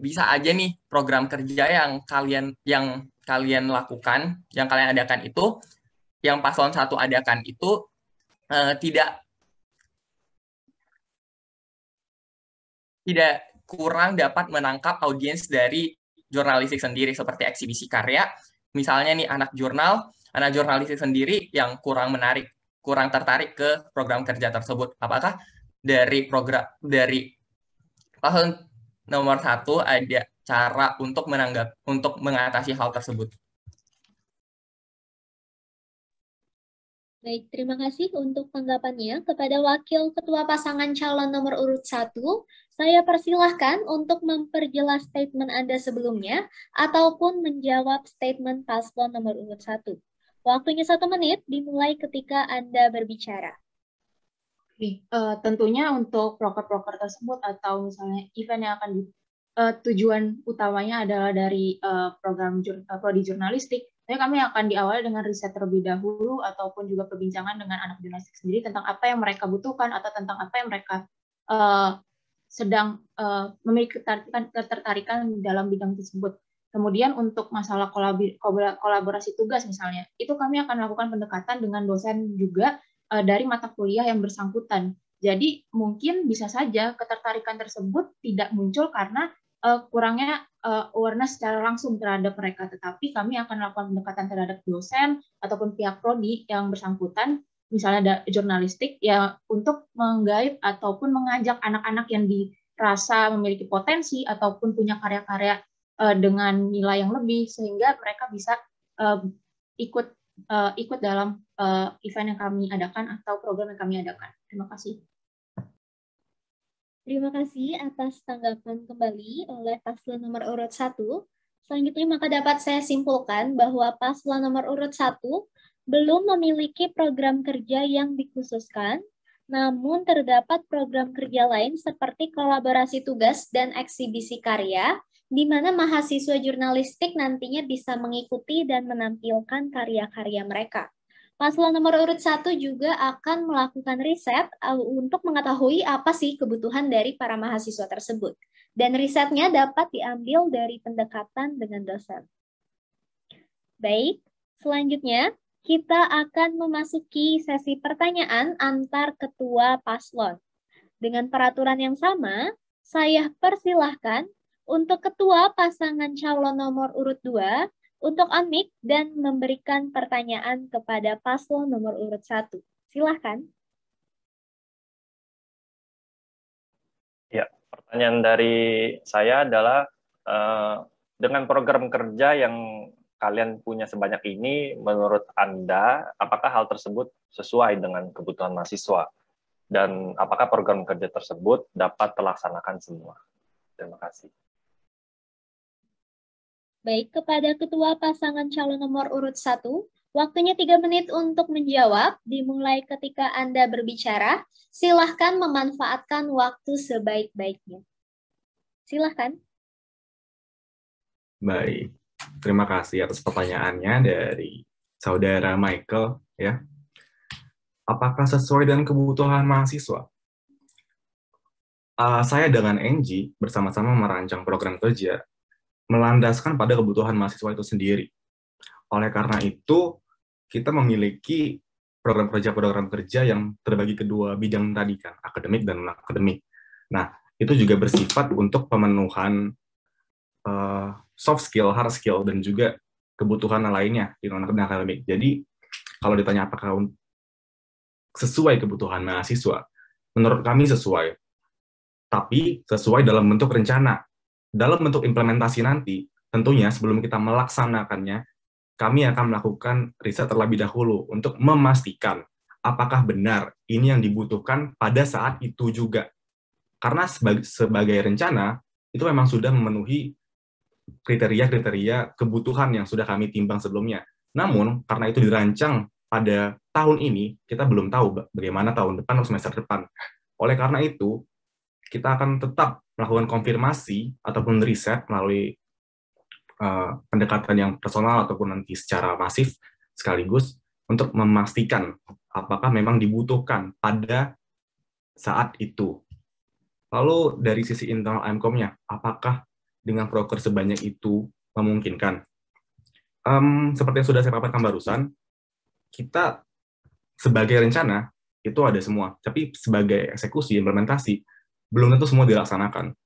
Speaker 4: bisa aja nih program kerja yang kalian lakukan, yang kalian adakan itu, yang paslon 1 adakan itu tidak kurang dapat menangkap audiens dari jurnalistik sendiri, seperti eksibisi karya. Misalnya nih anak jurnalistik sendiri yang kurang tertarik ke program kerja tersebut. Apakah dari paslon nomor 1 ada cara untuk mengatasi hal tersebut?
Speaker 1: Baik, terima kasih untuk tanggapannya. Kepada Wakil Ketua Pasangan Calon nomor urut 1, saya persilahkan untuk memperjelas statement Anda sebelumnya ataupun menjawab statement paslon nomor urut 1. Waktunya 1 menit, dimulai ketika Anda berbicara.
Speaker 5: Oke, tentunya untuk proker-proker tersebut atau misalnya event yang akan tujuan utamanya adalah dari program prodi jurnalistik, kami akan diawali dengan riset terlebih dahulu ataupun juga perbincangan dengan anak jurnalistik sendiri tentang apa yang mereka butuhkan atau tentang apa yang mereka sedang memiliki ketertarikan dalam bidang tersebut. Kemudian untuk masalah kolaborasi tugas misalnya, itu kami akan melakukan pendekatan dengan dosen juga dari mata kuliah yang bersangkutan. Jadi mungkin bisa saja ketertarikan tersebut tidak muncul karena kurangnya awareness secara langsung terhadap mereka, tetapi kami akan melakukan pendekatan terhadap dosen ataupun pihak prodi yang bersangkutan, misalnya jurnalistik, ya untuk menggait ataupun mengajak anak-anak yang dirasa memiliki potensi ataupun punya karya-karya dengan nilai yang lebih, sehingga mereka bisa ikut dalam event yang kami adakan atau program yang kami adakan. Terima kasih.
Speaker 1: Terima kasih atas tanggapan kembali oleh paslon nomor urut 1. Selanjutnya maka dapat saya simpulkan bahwa paslon nomor urut 1 belum memiliki program kerja yang dikhususkan, namun terdapat program kerja lain seperti kolaborasi tugas dan eksibisi karya, di mana mahasiswa jurnalistik nantinya bisa mengikuti dan menampilkan karya-karya mereka. Paslon nomor urut 1 juga akan melakukan riset untuk mengetahui apa sih kebutuhan dari para mahasiswa tersebut. Dan risetnya dapat diambil dari pendekatan dengan dosen. Baik, selanjutnya kita akan memasuki sesi pertanyaan antar ketua paslon. Dengan peraturan yang sama, saya persilahkan untuk ketua pasangan calon nomor urut 2 untuk unmute dan memberikan pertanyaan kepada paslon nomor urut 1. Silahkan.
Speaker 3: Ya, pertanyaan dari saya adalah dengan program kerja yang kalian punya sebanyak ini, menurut Anda, apakah hal tersebut sesuai dengan kebutuhan mahasiswa? Dan apakah program kerja tersebut dapat terlaksanakan semua? Terima kasih.
Speaker 1: Baik, kepada ketua pasangan calon nomor urut 1, waktunya 3 menit untuk menjawab, dimulai ketika Anda berbicara. Silahkan memanfaatkan waktu sebaik-baiknya. Silahkan.
Speaker 2: Baik, terima kasih atas pertanyaannya dari Saudara Michael. Ya, apakah sesuai dengan kebutuhan mahasiswa? Saya dengan Engie bersama-sama merancang program kerja melandaskan pada kebutuhan mahasiswa itu sendiri. Oleh karena itu, kita memiliki program kerja yang terbagi kedua bidang tadi kan, akademik dan non-akademik. Nah, itu juga bersifat untuk pemenuhan soft skill, hard skill, dan juga kebutuhan lainnya di non-akademik. Jadi, kalau ditanya apakah sesuai kebutuhan mahasiswa, menurut kami sesuai. Tapi sesuai dalam bentuk rencana. Dalam bentuk implementasi nanti, tentunya sebelum kita melaksanakannya, kami akan melakukan riset terlebih dahulu untuk memastikan apakah benar ini yang dibutuhkan pada saat itu juga. Karena sebagai rencana, itu memang sudah memenuhi kriteria-kriteria kebutuhan yang sudah kami timbang sebelumnya. Namun, karena itu dirancang pada tahun ini, kita belum tahu bagaimana tahun depan atau semester depan. Oleh karena itu, kita akan tetap melakukan konfirmasi ataupun riset melalui pendekatan yang personal ataupun nanti secara masif sekaligus untuk memastikan apakah memang dibutuhkan pada saat itu. Lalu dari sisi internal AMCOM-nya, apakah dengan proker sebanyak itu memungkinkan? Seperti yang sudah saya paparkan barusan, kita sebagai rencana itu ada semua, tapi sebagai eksekusi, implementasi, belum tentu semua dilaksanakan.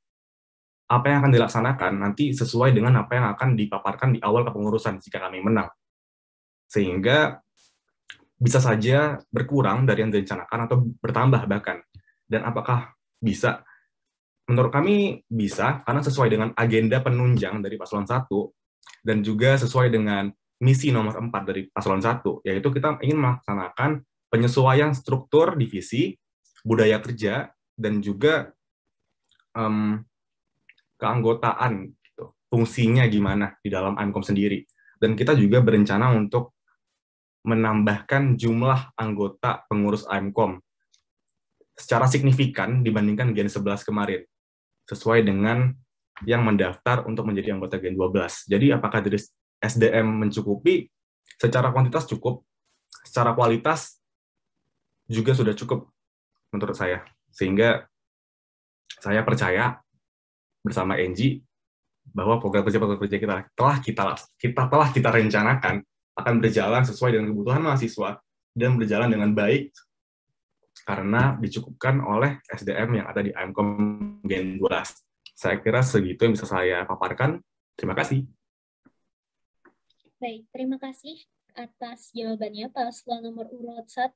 Speaker 2: Apa yang akan dilaksanakan nanti sesuai dengan apa yang akan dipaparkan di awal kepengurusan jika kami menang. Sehingga bisa saja berkurang dari yang direncanakan atau bertambah bahkan. Dan apakah bisa? Menurut kami bisa, karena sesuai dengan agenda penunjang dari paslon 1, dan juga sesuai dengan misi nomor 4 dari paslon 1, yaitu kita ingin melaksanakan penyesuaian struktur divisi, budaya kerja, dan juga keanggotaan, gitu. Fungsinya gimana di dalam AMCOM sendiri. Dan kita juga berencana untuk menambahkan jumlah anggota pengurus AMCOM secara signifikan dibandingkan Gen 11 kemarin, sesuai dengan yang mendaftar untuk menjadi anggota Gen 12. Jadi apakah dari SDM mencukupi? Secara kuantitas cukup, secara kualitas juga sudah cukup menurut saya. Sehingga saya percaya bersama Engie bahwa program kerja kita telah kita rencanakan akan berjalan sesuai dengan kebutuhan mahasiswa dan berjalan dengan baik karena dicukupkan oleh SDM yang ada di AMCOM Gen 12. Saya kira segitu yang bisa saya paparkan. Terima kasih.
Speaker 1: Baik, terima kasih atas jawabannya paslon nomor urut 1.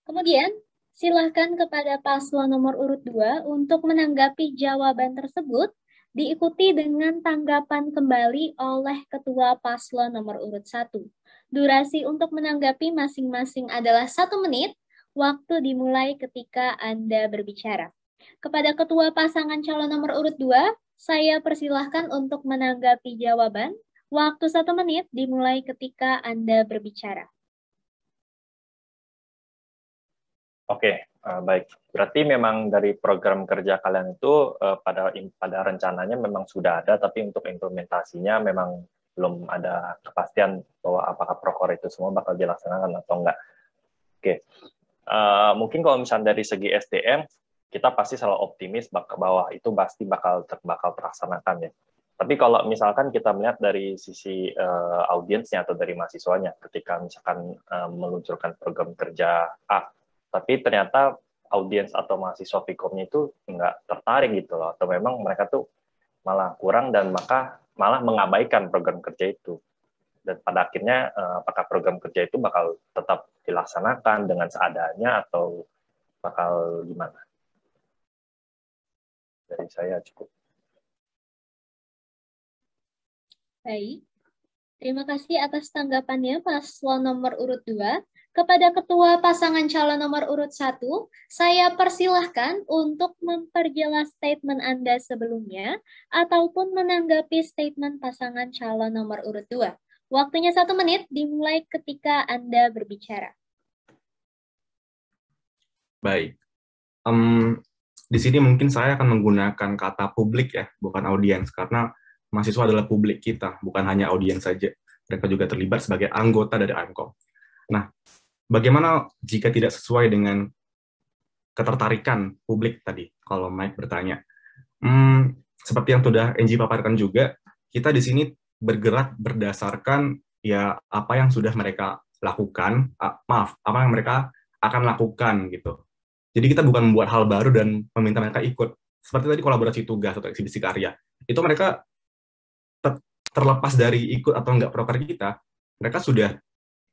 Speaker 1: Kemudian, silakan kepada paslon nomor urut 2 untuk menanggapi jawaban tersebut, diikuti dengan tanggapan kembali oleh ketua paslon nomor urut 1. Durasi untuk menanggapi masing-masing adalah 1 menit, waktu dimulai ketika Anda berbicara. Kepada ketua pasangan calon nomor urut 2, saya persilahkan untuk menanggapi jawaban. Waktu 1 menit dimulai ketika Anda berbicara.
Speaker 3: Oke, baik. Berarti memang dari program kerja kalian itu pada rencananya memang sudah ada, tapi untuk implementasinya memang belum ada kepastian bahwa apakah proker itu semua bakal dilaksanakan atau enggak. Oke, mungkin kalau misalnya dari segi SDM, kita pasti selalu optimis bahwa itu pasti bakal terlaksanakan ya. Tapi kalau misalkan kita melihat dari sisi audiensnya atau dari mahasiswanya, ketika misalkan meluncurkan program kerja A, tapi ternyata audiens atau mahasiswa Vkom-nya itu nggak tertarik gitu loh, atau memang mereka tuh malah kurang dan malah mengabaikan program kerja itu. Dan pada akhirnya apakah program kerja itu bakal tetap dilaksanakan dengan seadanya atau bakal gimana? Dari saya cukup.
Speaker 1: Baik, terima kasih atas tanggapannya paslon nomor urut 2. Kepada ketua pasangan calon nomor urut 1, saya persilahkan untuk memperjelas statement Anda sebelumnya ataupun menanggapi statement pasangan calon nomor urut 2. Waktunya 1 menit dimulai ketika Anda berbicara.
Speaker 2: Baik. Di sini mungkin saya akan menggunakan kata publik ya, bukan audiens, karena mahasiswa adalah publik kita, bukan hanya audiens saja. Mereka juga terlibat sebagai anggota dari AMCOM. Nah, bagaimana jika tidak sesuai dengan ketertarikan publik tadi, kalau Mike bertanya. Seperti yang sudah Angie paparkan juga, kita di sini bergerak berdasarkan ya apa yang sudah mereka lakukan, apa yang mereka akan lakukan gitu. Jadi kita bukan membuat hal baru dan meminta mereka ikut. Seperti tadi kolaborasi tugas atau eksibisi karya, itu mereka terlepas dari ikut atau enggak proker kita, mereka sudah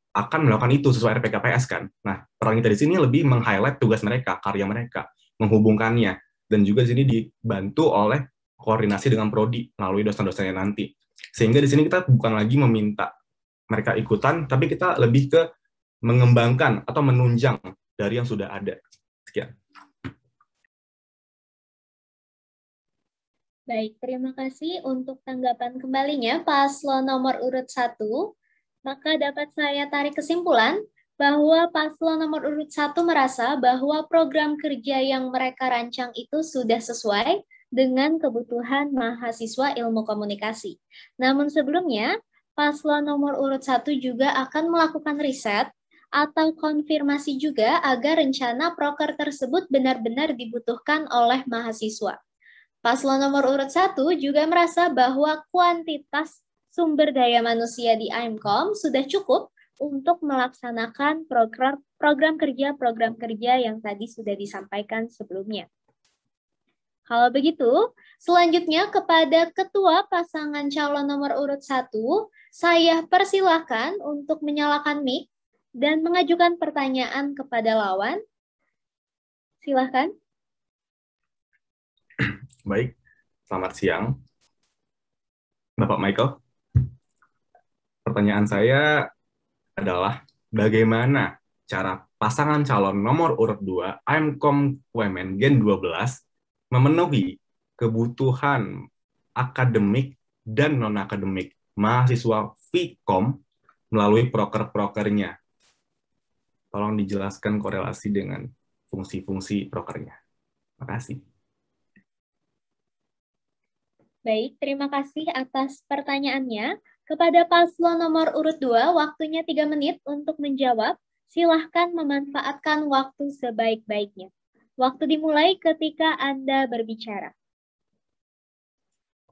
Speaker 2: akan melakukan itu sesuai RPKPS kan. Nah, peran kita di sini lebih meng-highlight tugas mereka, karya mereka, menghubungkannya, dan juga di sini dibantu oleh koordinasi dengan prodi melalui dosen-dosennya nanti. Sehingga di sini kita bukan lagi meminta mereka ikutan, tapi kita lebih ke mengembangkan atau menunjang dari yang sudah ada. Sekian.
Speaker 1: Baik, terima kasih untuk tanggapan kembalinya paslon nomor urut 1. Maka dapat saya tarik kesimpulan bahwa paslon nomor urut 1 merasa bahwa program kerja yang mereka rancang itu sudah sesuai dengan kebutuhan mahasiswa ilmu komunikasi. Namun sebelumnya, paslon nomor urut 1 juga akan melakukan riset atau konfirmasi juga agar rencana proker tersebut benar-benar dibutuhkan oleh mahasiswa. Paslon nomor urut 1 juga merasa bahwa kuantitas sumber daya manusia di AIMCOM sudah cukup untuk melaksanakan program kerja yang tadi sudah disampaikan sebelumnya. Kalau begitu, selanjutnya kepada Ketua Pasangan Calon nomor urut 1, saya persilahkan untuk menyalakan mic dan mengajukan pertanyaan kepada lawan. Silakan.
Speaker 2: Baik, selamat siang. Bapak Michael. Pertanyaan saya adalah, bagaimana cara pasangan calon nomor urut 2 AIMCOM Women Gen 12 memenuhi kebutuhan akademik dan non-akademik mahasiswa Vkom melalui proker-prokernya? Tolong dijelaskan korelasi dengan fungsi-fungsi prokernya. Terima kasih.
Speaker 1: Baik, terima kasih atas pertanyaannya. Kepada paslon nomor urut 2, waktunya 3 menit untuk menjawab. Silahkan memanfaatkan waktu sebaik-baiknya. Waktu dimulai ketika Anda berbicara.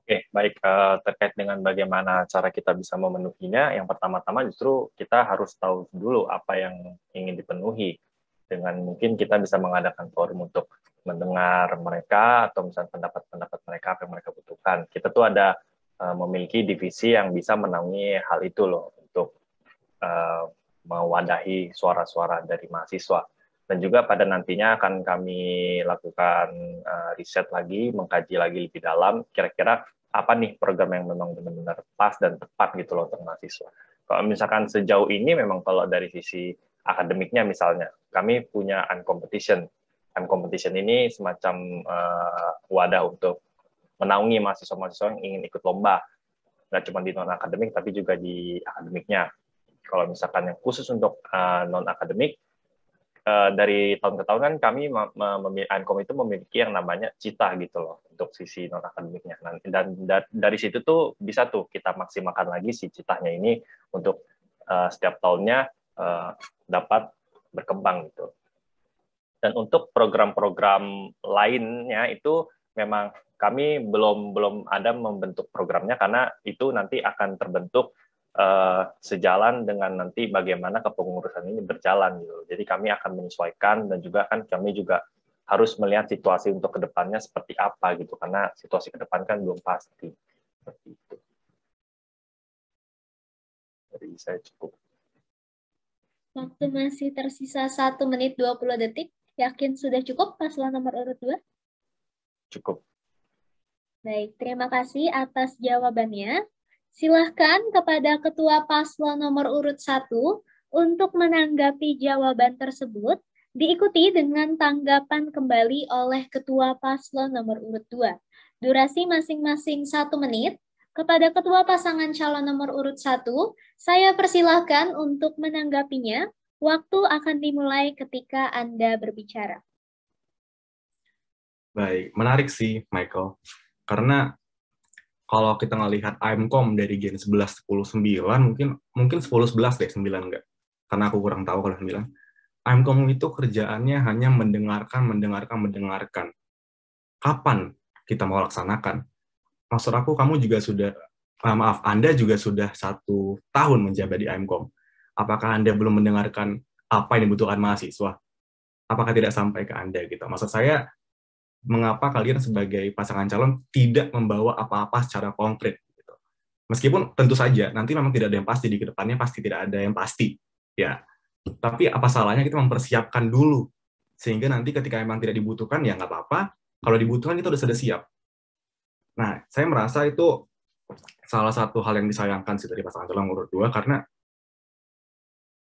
Speaker 3: Oke, baik. Terkait dengan bagaimana cara kita bisa memenuhinya, yang pertama-tama justru kita harus tahu dulu apa yang ingin dipenuhi. Dengan mungkin kita bisa mengadakan forum untuk mendengar mereka, atau misalnya pendapat-pendapat mereka, apa yang mereka butuhkan. Kita tuh ada memiliki divisi yang bisa menaungi hal itu loh, untuk mewadahi suara-suara dari mahasiswa. Dan juga pada nantinya akan kami lakukan riset lagi, mengkaji lagi lebih dalam, kira-kira apa nih program yang memang benar-benar pas dan tepat gitu loh untuk mahasiswa. Kalau misalkan sejauh ini memang kalau dari sisi akademiknya misalnya, kami punya AIMCompetition. AIMCompetition ini semacam wadah untuk menaungi mahasiswa-mahasiswa yang ingin ikut lomba. Nggak cuma di non-akademik, tapi juga di akademiknya. Kalau misalkan yang khusus untuk non-akademik, dari tahun ke tahun kan kami AIMCOM itu memiliki yang namanya cita gitu loh, untuk sisi non-akademiknya. Dan dari situ tuh bisa tuh kita maksimalkan lagi si citanya ini untuk setiap tahunnya dapat berkembang gitu. Dan untuk program-program lainnya itu memang kami belum ada membentuk programnya, karena itu nanti akan terbentuk sejalan dengan nanti bagaimana kepengurusan ini berjalan gitu. Jadi kami akan menyesuaikan, dan juga kan kami juga harus melihat situasi untuk kedepannya seperti apa gitu, karena situasi ke depan kan belum pasti. Seperti itu. Jadi saya cukup.
Speaker 1: Waktu masih tersisa 1 menit 20 detik. Yakin sudah cukup paslon nomor urut 2?
Speaker 3: Cukup.
Speaker 1: Baik, terima kasih atas jawabannya. Silahkan kepada Ketua Paslon nomor urut 1 untuk menanggapi jawaban tersebut, diikuti dengan tanggapan kembali oleh Ketua Paslon nomor urut 2. Durasi masing-masing 1 menit. Kepada Ketua Pasangan Calon nomor urut 1, saya persilahkan untuk menanggapinya. Waktu akan dimulai ketika Anda berbicara.
Speaker 2: Baik, menarik sih, Michael. Karena kalau kita ngelihat AIMCOM dari Gen 11, 10, 9, mungkin 10, 11 deh, 9 enggak. karena aku kurang tahu kalau bilang, IMCOM itu kerjaannya hanya mendengarkan. Kapan kita mau laksanakan? Maksud aku, kamu juga sudah, Anda juga sudah 1 tahun menjabat di IMCOM. Apakah Anda belum mendengarkan apa yang dibutuhkan mahasiswa? Apakah tidak sampai ke Anda gitu? Maksud saya, mengapa kalian sebagai pasangan calon tidak membawa apa-apa secara konkret? Gitu. Meskipun tentu saja, nanti memang tidak ada yang pasti, di kedepannya pasti tidak ada yang pasti. Ya, tapi apa salahnya kita mempersiapkan dulu, sehingga nanti ketika memang tidak dibutuhkan, ya nggak apa-apa. Kalau dibutuhkan, kita sudah siap. Nah, saya merasa itu salah satu hal yang disayangkan sih dari pasangan calon nomor 2, karena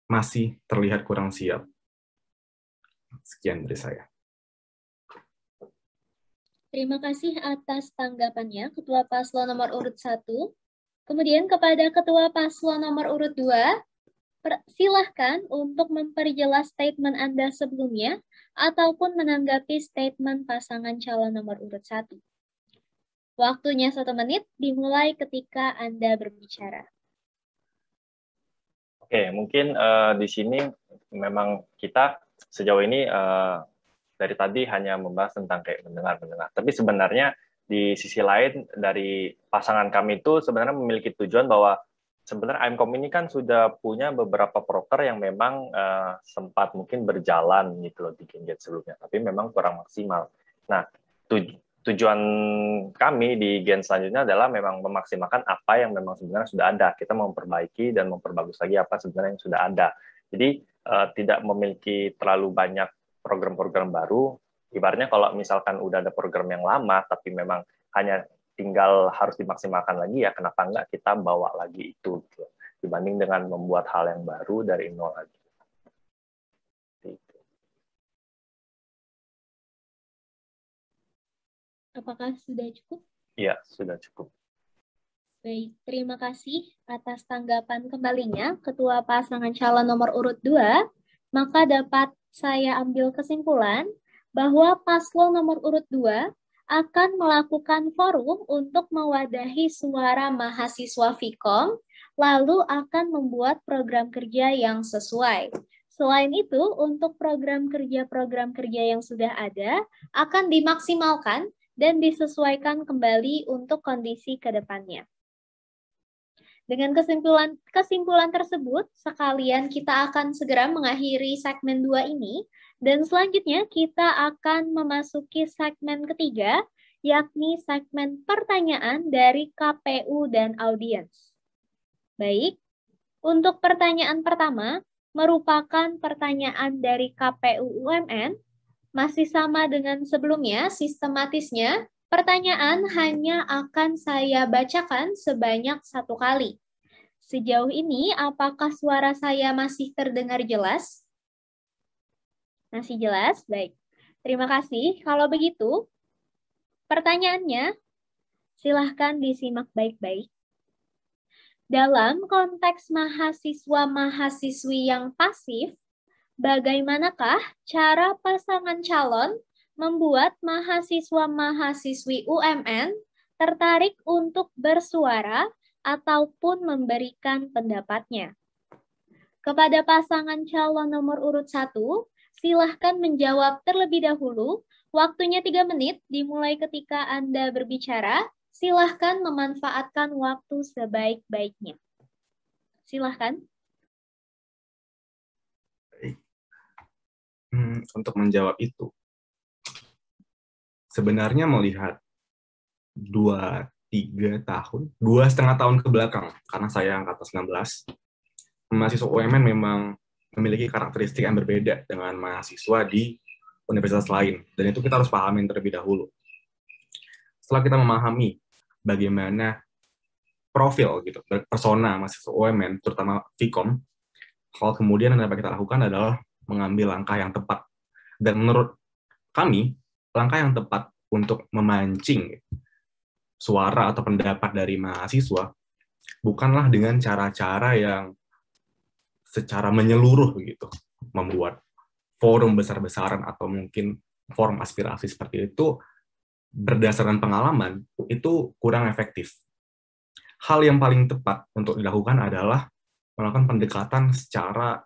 Speaker 2: masih terlihat kurang siap. Sekian dari saya.
Speaker 1: Terima kasih atas tanggapannya, Ketua Paslon nomor urut 1. Kemudian kepada Ketua Paslon nomor urut 2, silahkan untuk memperjelas statement Anda sebelumnya ataupun menanggapi statement pasangan calon nomor urut 1. Waktunya 1 menit dimulai ketika Anda berbicara.
Speaker 3: Oke, mungkin di sini memang kita sejauh ini dari tadi hanya membahas tentang kayak mendengar. Tapi sebenarnya di sisi lain dari pasangan kami itu sebenarnya memiliki tujuan bahwa sebenarnya IMCOM ini kan sudah punya beberapa proker yang memang sempat mungkin berjalan gitu loh di Gen sebelumnya, tapi memang kurang maksimal. Nah, tujuan kami di Gen selanjutnya adalah memang memaksimalkan apa yang memang sebenarnya sudah ada. Kita memperbaiki dan memperbagus lagi apa sebenarnya yang sudah ada. Jadi tidak memiliki terlalu banyak program-program baru. Ibaratnya kalau misalkan udah ada program yang lama, tapi memang hanya tinggal harus dimaksimalkan lagi, ya kenapa enggak kita bawa lagi itu, gitu. Dibanding dengan membuat hal yang baru dari nol lagi.
Speaker 1: Apakah sudah cukup?
Speaker 3: Iya, sudah cukup.
Speaker 1: Baik, terima kasih atas tanggapan kembalinya Ketua Pasangan Calon nomor urut 2. Maka dapat saya ambil kesimpulan bahwa paslon nomor urut 2 akan melakukan forum untuk mewadahi suara mahasiswa Vkom, lalu akan membuat program kerja yang sesuai. Selain itu, untuk program kerja yang sudah ada akan dimaksimalkan dan disesuaikan kembali untuk kondisi ke depannya. Dengan kesimpulan tersebut, sekalian kita akan segera mengakhiri segmen 2 ini, dan selanjutnya kita akan memasuki segmen ketiga, yakni segmen pertanyaan dari KPU dan audiens. Baik, untuk pertanyaan pertama, merupakan pertanyaan dari KPU UMN, masih sama dengan sebelumnya, sistematisnya, pertanyaan hanya akan saya bacakan sebanyak 1 kali. Sejauh ini, apakah suara saya masih terdengar jelas? Masih jelas? Baik. Terima kasih. Kalau begitu, pertanyaannya, silahkan disimak baik-baik. Dalam konteks mahasiswa-mahasiswi yang pasif, bagaimanakah cara pasangan calon membuat mahasiswa-mahasiswi UMN tertarik untuk bersuara ataupun memberikan pendapatnya? Kepada pasangan calon nomor urut 1, silahkan menjawab terlebih dahulu. Waktunya 3 menit dimulai ketika Anda berbicara. Silahkan memanfaatkan waktu sebaik-baiknya. Silahkan.
Speaker 2: Untuk menjawab itu, sebenarnya melihat 2,5 tahun ke belakang, karena saya angkatan 19, mahasiswa UMN memang memiliki karakteristik yang berbeda dengan mahasiswa di universitas lain, dan itu kita harus pahamin terlebih dahulu. Setelah kita memahami bagaimana profil gitu, persona mahasiswa UMN, terutama Vkom, hal kemudian yang dapat kita lakukan adalah mengambil langkah yang tepat. Dan menurut kami, langkah yang tepat untuk memancing suara atau pendapat dari mahasiswa bukanlah dengan cara-cara yang secara menyeluruh begitu, membuat forum besar-besaran atau mungkin forum aspirasi seperti itu berdasarkan pengalaman, itu kurang efektif. Hal yang paling tepat untuk dilakukan adalah melakukan pendekatan secara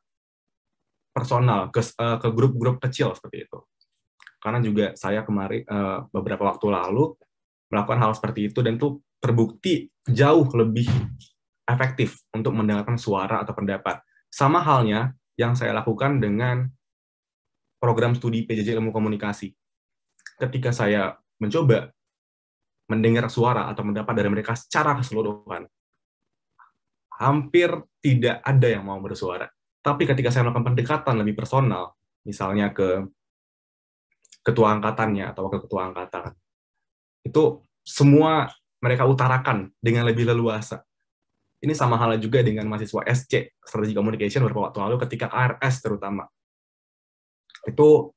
Speaker 2: personal, ke grup-grup kecil seperti itu. Karena juga saya kemarin beberapa waktu lalu melakukan hal seperti itu, dan itu terbukti jauh lebih efektif untuk mendengarkan suara atau pendapat. Sama halnya yang saya lakukan dengan program studi PJJ Ilmu Komunikasi. Ketika saya mencoba mendengar suara atau pendapat dari mereka secara keseluruhan, hampir tidak ada yang mau bersuara. Tapi ketika saya melakukan pendekatan lebih personal, misalnya ke ketua angkatannya atau wakil ketua angkatan, itu semua mereka utarakan dengan lebih leluasa. Ini sama halnya juga dengan mahasiswa SC, Strategic Communication, beberapa waktu lalu ketika KRS terutama. Itu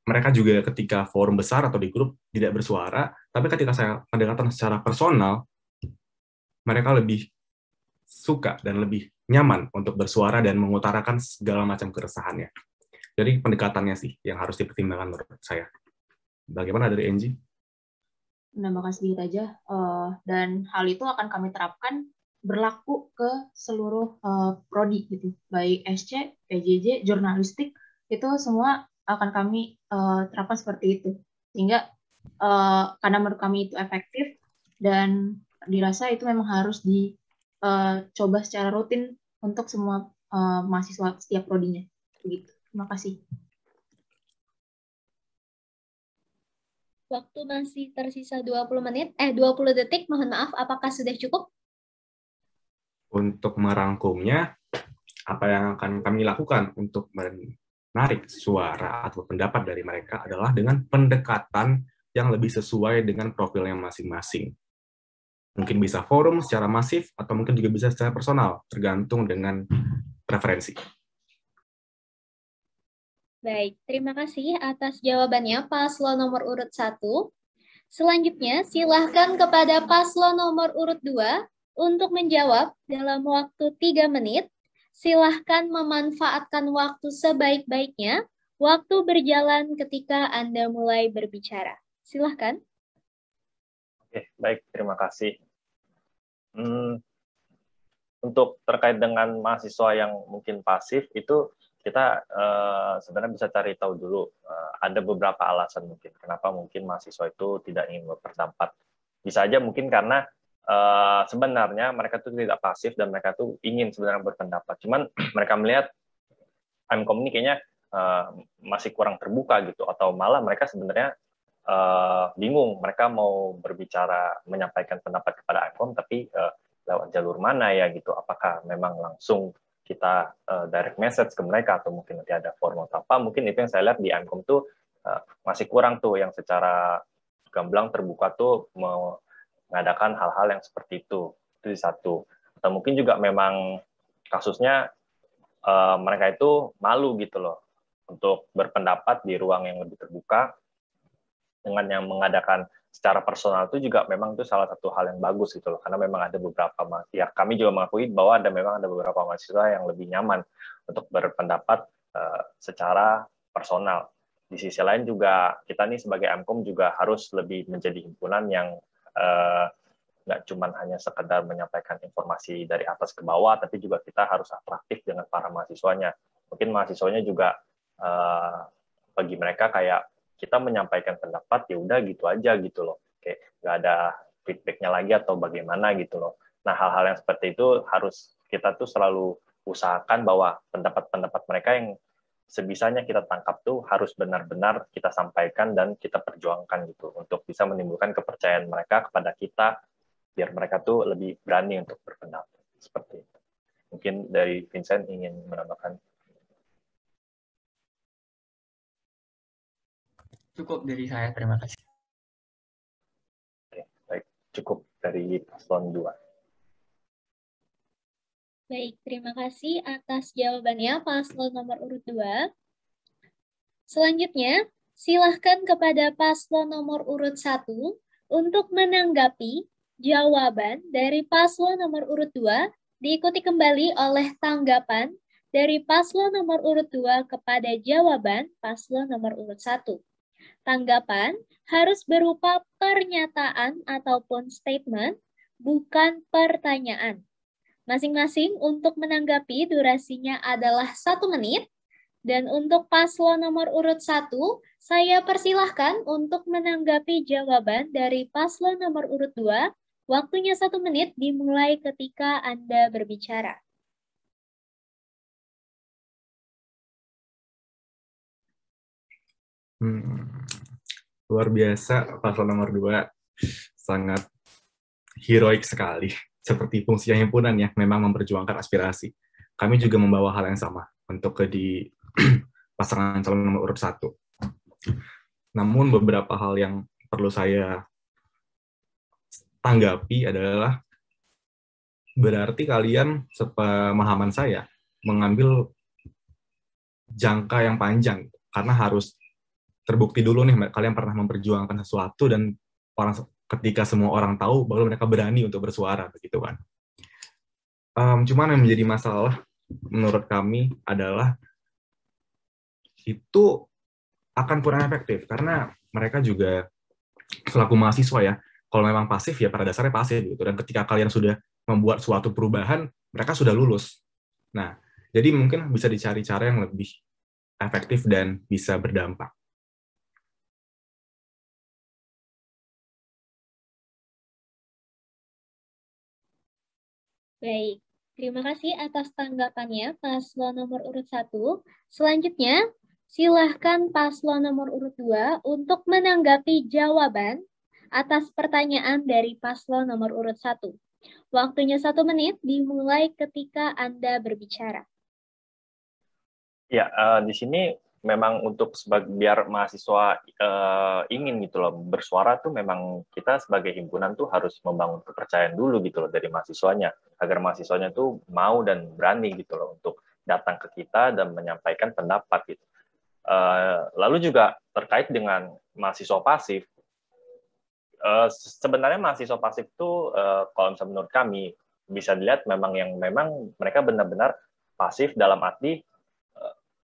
Speaker 2: mereka juga ketika forum besar atau di grup tidak bersuara, tapi ketika saya pendekatan secara personal, mereka lebih suka dan lebih nyaman untuk bersuara dan mengutarakan segala macam keresahannya. Jadi pendekatannya sih yang harus dipertimbangkan menurut saya. Bagaimana dari Angie?
Speaker 5: Menambahkan sedikit aja, dan hal itu akan kami terapkan berlaku ke seluruh prodi gitu, baik SC, PJJ, jurnalistik, itu semua akan kami terapkan seperti itu, sehingga karena menurut kami itu efektif dan dirasa itu memang harus dicoba secara rutin untuk semua mahasiswa setiap prodinya. Begitu. Terima kasih.
Speaker 1: Waktu masih tersisa 20 detik, mohon maaf, apakah sudah cukup?
Speaker 2: Untuk merangkumnya, apa yang akan kami lakukan untuk menarik suara atau pendapat dari mereka adalah dengan pendekatan yang lebih sesuai dengan profilnya masing-masing. Mungkin bisa forum secara masif, atau mungkin juga bisa secara personal, tergantung dengan preferensi.
Speaker 1: Baik, terima kasih atas jawabannya paslon nomor urut 1. Selanjutnya, silahkan kepada paslon nomor urut 2 untuk menjawab dalam waktu 3 menit. Silahkan memanfaatkan waktu sebaik-baiknya. Waktu berjalan ketika Anda mulai berbicara. Silahkan.
Speaker 3: Oke, baik, terima kasih. Untuk terkait dengan mahasiswa yang mungkin pasif, itu kita sebenarnya bisa cari tahu dulu. Ada beberapa alasan mungkin kenapa mungkin mahasiswa itu tidak ingin berpendapat. Bisa aja mungkin karena sebenarnya mereka itu tidak pasif dan mereka tuh ingin sebenarnya berpendapat. Cuman mereka melihat MKOM ini kayaknya masih kurang terbuka gitu, atau malah mereka sebenarnya bingung mereka mau berbicara menyampaikan pendapat kepada MKOM tapi lewat jalur mana ya gitu, apakah memang langsung kita direct message ke mereka atau mungkin nanti ada form atau apa. Mungkin itu yang saya lihat di MKOM tuh masih kurang tuh yang secara gamblang terbuka tuh mengadakan hal-hal yang seperti itu di satu. Atau mungkin juga memang kasusnya mereka itu malu gitu loh untuk berpendapat di ruang yang lebih terbuka. Dengan yang mengadakan secara personal itu juga memang itu salah satu hal yang bagus gitu loh, karena memang ada beberapa, ya kami juga mengakui bahwa memang ada beberapa mahasiswa yang lebih nyaman untuk berpendapat secara personal. Di sisi lain juga kita nih sebagai MKOM juga harus lebih menjadi himpunan yang nggak cuma hanya sekedar menyampaikan informasi dari atas ke bawah, tapi juga kita harus atraktif dengan para mahasiswanya. Mungkin mahasiswanya juga bagi mereka kayak kita menyampaikan pendapat ya udah gitu aja gitu loh, kayak nggak ada feedbacknya lagi atau bagaimana gitu loh. Nah hal-hal yang seperti itu harus kita tuh selalu usahakan bahwa pendapat-pendapat mereka yang sebisanya kita tangkap tuh harus benar-benar kita sampaikan dan kita perjuangkan gitu untuk bisa menimbulkan kepercayaan mereka kepada kita, biar mereka tuh lebih berani untuk berpendapat seperti itu. Mungkin dari Vincent ingin menambahkan.
Speaker 4: Cukup dari saya, terima kasih.
Speaker 3: Oke, baik. Cukup dari paslon 2.
Speaker 1: Baik, terima kasih atas jawabannya paslon nomor urut 2. Selanjutnya, silahkan kepada paslon nomor urut 1 untuk menanggapi jawaban dari paslon nomor urut 2, diikuti kembali oleh tanggapan dari paslon nomor urut 2 kepada jawaban paslon nomor urut 1. Tanggapan harus berupa pernyataan ataupun statement, bukan pertanyaan. Masing-masing untuk menanggapi durasinya adalah 1 menit. Dan untuk paslon nomor urut 1, saya persilahkan untuk menanggapi jawaban dari paslon nomor urut 2. Waktunya 1 menit dimulai ketika Anda berbicara.
Speaker 2: Luar biasa, paslon nomor 2 sangat heroik sekali. Seperti fungsinya himpunan yang memang memperjuangkan aspirasi. Kami juga membawa hal yang sama untuk di pasangan calon nomor urut 1. Namun beberapa hal yang perlu saya tanggapi adalah berarti kalian, sepemahaman saya, mengambil jangka yang panjang karena harus terbukti dulu nih kalian pernah memperjuangkan sesuatu dan ketika semua orang tahu baru mereka berani untuk bersuara, begitu kan. Cuman yang menjadi masalah menurut kami adalah itu akan kurang efektif karena mereka juga selaku mahasiswa ya, kalau memang pasif ya pada dasarnya pasif gitu, dan ketika kalian sudah membuat suatu perubahan mereka sudah lulus. Nah, jadi mungkin bisa dicari cara yang lebih efektif dan bisa berdampak.
Speaker 1: Baik, terima kasih atas tanggapannya paslon nomor urut 1. Selanjutnya, silahkan paslon nomor urut 2 untuk menanggapi jawaban atas pertanyaan dari paslon nomor urut 1. Waktunya 1 menit dimulai ketika Anda berbicara.
Speaker 3: Ya, di sini memang untuk biar mahasiswa ingin gitu loh bersuara tuh memang kita sebagai himpunan tuh harus membangun kepercayaan dulu gitu loh dari mahasiswanya agar mahasiswanya tuh mau dan berani gitu loh untuk datang ke kita dan menyampaikan pendapat gitu. Lalu juga terkait dengan mahasiswa pasif, sebenarnya mahasiswa pasif itu kalau misalnya menurut kami bisa dilihat memang mereka benar-benar pasif dalam arti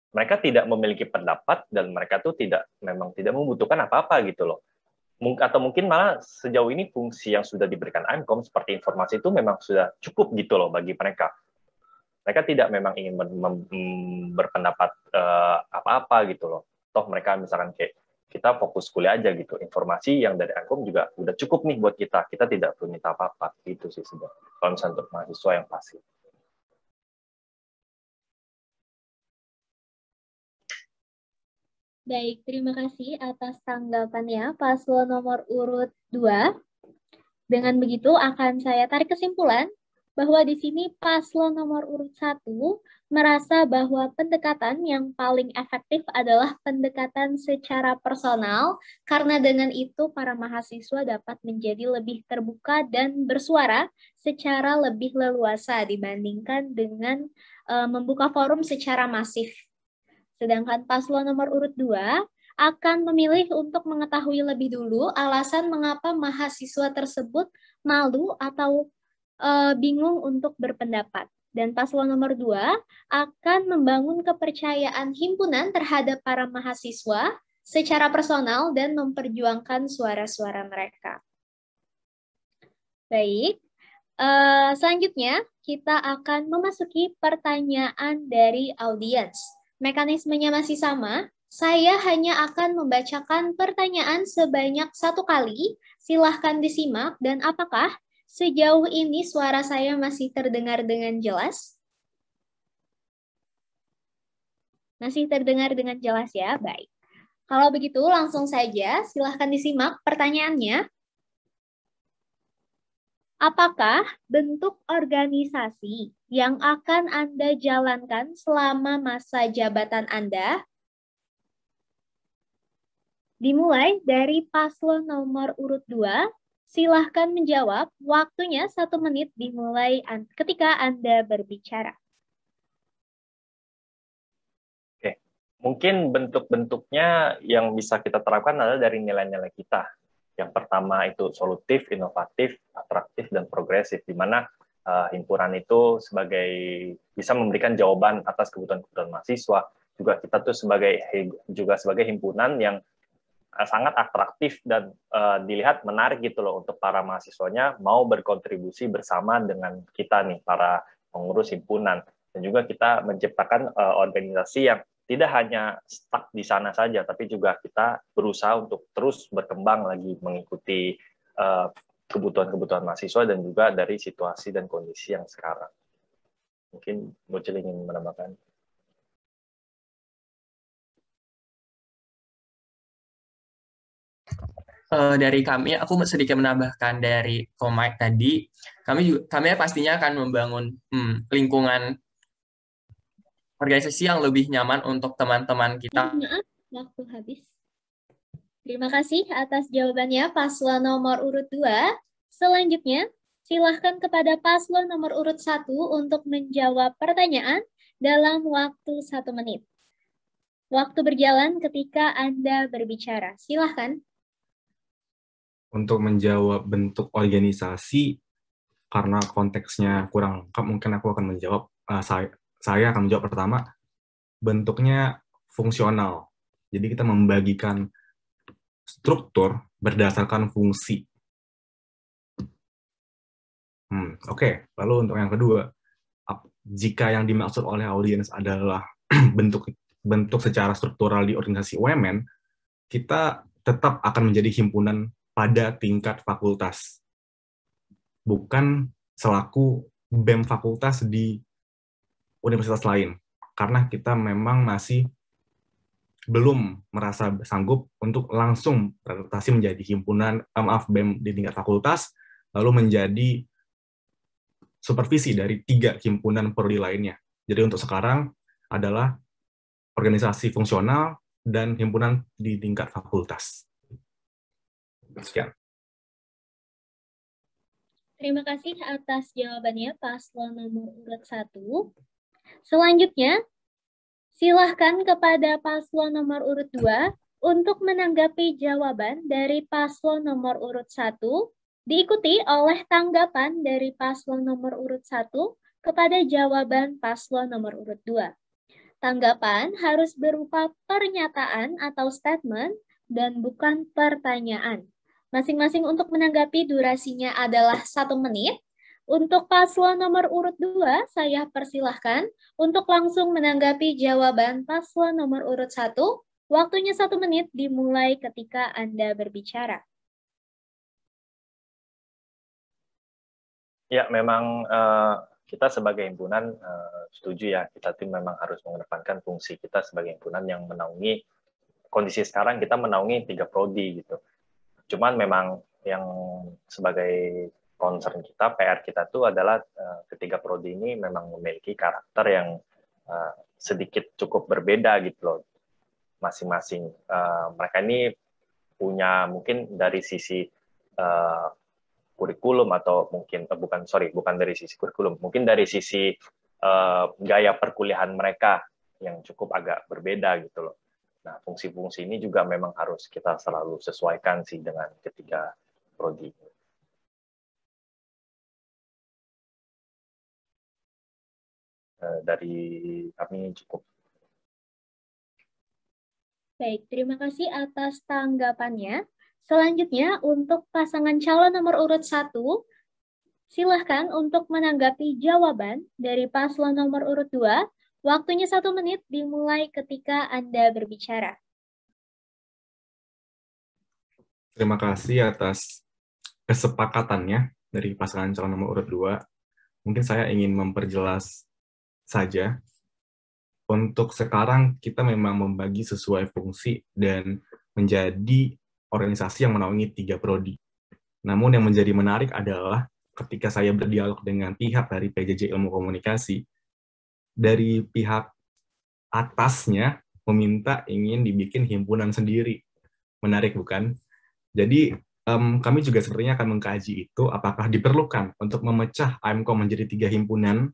Speaker 3: mereka tidak memiliki pendapat dan mereka tuh memang tidak membutuhkan apa-apa gitu loh. Atau mungkin malah sejauh ini fungsi yang sudah diberikan AIMCOM seperti informasi itu memang sudah cukup gitu loh bagi mereka. Mereka tidak memang ingin berpendapat apa-apa gitu loh. Toh mereka misalkan kayak kita fokus kuliah aja gitu. Informasi yang dari AIMCOM juga udah cukup nih buat kita. Kita tidak perlu minta apa-apa gitu sih sudah. Kalau misalnya untuk mahasiswa yang pasif.
Speaker 1: Baik, terima kasih atas tanggapannya paslon nomor urut 2. Dengan begitu akan saya tarik kesimpulan bahwa di sini paslon nomor urut 1 merasa bahwa pendekatan yang paling efektif adalah pendekatan secara personal, karena dengan itu para mahasiswa dapat menjadi lebih terbuka dan bersuara secara lebih leluasa dibandingkan dengan membuka forum secara masif. Sedangkan paslon nomor urut 2 akan memilih untuk mengetahui lebih dulu alasan mengapa mahasiswa tersebut malu atau bingung untuk berpendapat. Dan paslon nomor 2 akan membangun kepercayaan himpunan terhadap para mahasiswa secara personal dan memperjuangkan suara-suara mereka. Baik, selanjutnya kita akan memasuki pertanyaan dari audiens. Mekanismenya masih sama, saya hanya akan membacakan pertanyaan sebanyak 1 kali, silahkan disimak, dan apakah sejauh ini suara saya masih terdengar dengan jelas? Masih terdengar dengan jelas ya? Baik. Kalau begitu langsung saja, silahkan disimak pertanyaannya. Apakah bentuk organisasi yang akan Anda jalankan selama masa jabatan Anda? Dimulai dari paslon nomor urut 2, silahkan menjawab. Waktunya 1 menit dimulai ketika Anda berbicara.
Speaker 3: Oke, mungkin bentuk-bentuknya yang bisa kita terapkan adalah dari nilai-nilai kita. Yang pertama itu solutif, inovatif, atraktif, dan progresif, di mana himpunan itu bisa memberikan jawaban atas kebutuhan-kebutuhan mahasiswa. Juga kita tuh sebagai himpunan yang sangat atraktif dan dilihat menarik gitu loh untuk para mahasiswanya mau berkontribusi bersama dengan kita nih para pengurus himpunan, dan juga kita menciptakan organisasi yang tidak hanya stuck di sana saja, tapi juga kita berusaha untuk terus berkembang lagi mengikuti kebutuhan-kebutuhan mahasiswa dan juga dari situasi dan kondisi yang sekarang. Mungkin Bocil ingin menambahkan.
Speaker 4: Dari kami, aku sedikit menambahkan dari Komite tadi, kami pastinya akan membangun lingkungan organisasi yang lebih nyaman untuk teman-teman kita.
Speaker 1: Maaf, waktu habis. Terima kasih atas jawabannya paslon nomor urut 2. Selanjutnya, silahkan kepada paslon nomor urut 1 untuk menjawab pertanyaan dalam waktu 1 menit. Waktu berjalan ketika Anda berbicara. Silahkan.
Speaker 2: Untuk menjawab bentuk organisasi, karena konteksnya kurang lengkap, mungkin aku akan menjawab, saya akan menjawab pertama, bentuknya fungsional. Jadi kita membagikan struktur berdasarkan fungsi. Oke. Lalu untuk yang kedua, jika yang dimaksud oleh audiens adalah bentuk secara struktural di organisasi UMN, kita tetap akan menjadi himpunan pada tingkat fakultas, bukan selaku BEM fakultas di universitas lain, karena kita memang masih belum merasa sanggup untuk langsung beradaptasi menjadi himpunan, BEM di tingkat fakultas, lalu menjadi supervisi dari 3 himpunan prodi lainnya. Jadi untuk sekarang adalah organisasi fungsional dan himpunan di tingkat fakultas. Sekian.
Speaker 1: Terima kasih atas jawabannya paslon nomor urut 1. Selanjutnya, silahkan kepada paslon nomor urut 2 untuk menanggapi jawaban dari paslon nomor urut 1, diikuti oleh tanggapan dari paslon nomor urut 1 kepada jawaban paslon nomor urut 2. Tanggapan harus berupa pernyataan atau statement dan bukan pertanyaan. Masing-masing untuk menanggapi durasinya adalah 1 menit. Untuk paslon nomor urut 2, saya persilahkan untuk langsung menanggapi jawaban paslon nomor urut 1. Waktunya 1 menit dimulai ketika Anda berbicara.
Speaker 3: Ya, memang kita sebagai himpunan setuju ya, kita tim memang harus mengedepankan fungsi kita sebagai himpunan yang menaungi, kondisi sekarang kita menaungi 3 prodi gitu. Cuman memang yang sebagai concern kita, PR kita tuh adalah ketiga prodi ini memang memiliki karakter yang sedikit cukup berbeda gitu loh. Masing-masing mereka ini punya mungkin dari sisi kurikulum atau mungkin bukan dari sisi kurikulum, mungkin dari sisi gaya perkuliahan mereka yang cukup agak berbeda gitu loh. Nah, fungsi-fungsi ini juga memang harus kita selalu sesuaikan sih dengan ketiga prodi. Dari kami cukup.
Speaker 1: Baik, terima kasih atas tanggapannya. Selanjutnya, untuk pasangan calon nomor urut 1, silahkan untuk menanggapi jawaban dari paslon nomor urut 2. Waktunya 1 menit dimulai ketika Anda berbicara.
Speaker 2: Terima kasih atas kesepakatannya dari pasangan calon nomor urut 2. Mungkin saya ingin memperjelas saja. Untuk sekarang kita memang membagi sesuai fungsi dan menjadi organisasi yang menaungi 3 prodi. Namun yang menjadi menarik adalah ketika saya berdialog dengan pihak dari PJJ Ilmu Komunikasi, dari pihak atasnya meminta ingin dibikin himpunan sendiri. Menarik bukan? Jadi kami juga sepertinya akan mengkaji itu apakah diperlukan untuk memecah AMKOM menjadi 3 himpunan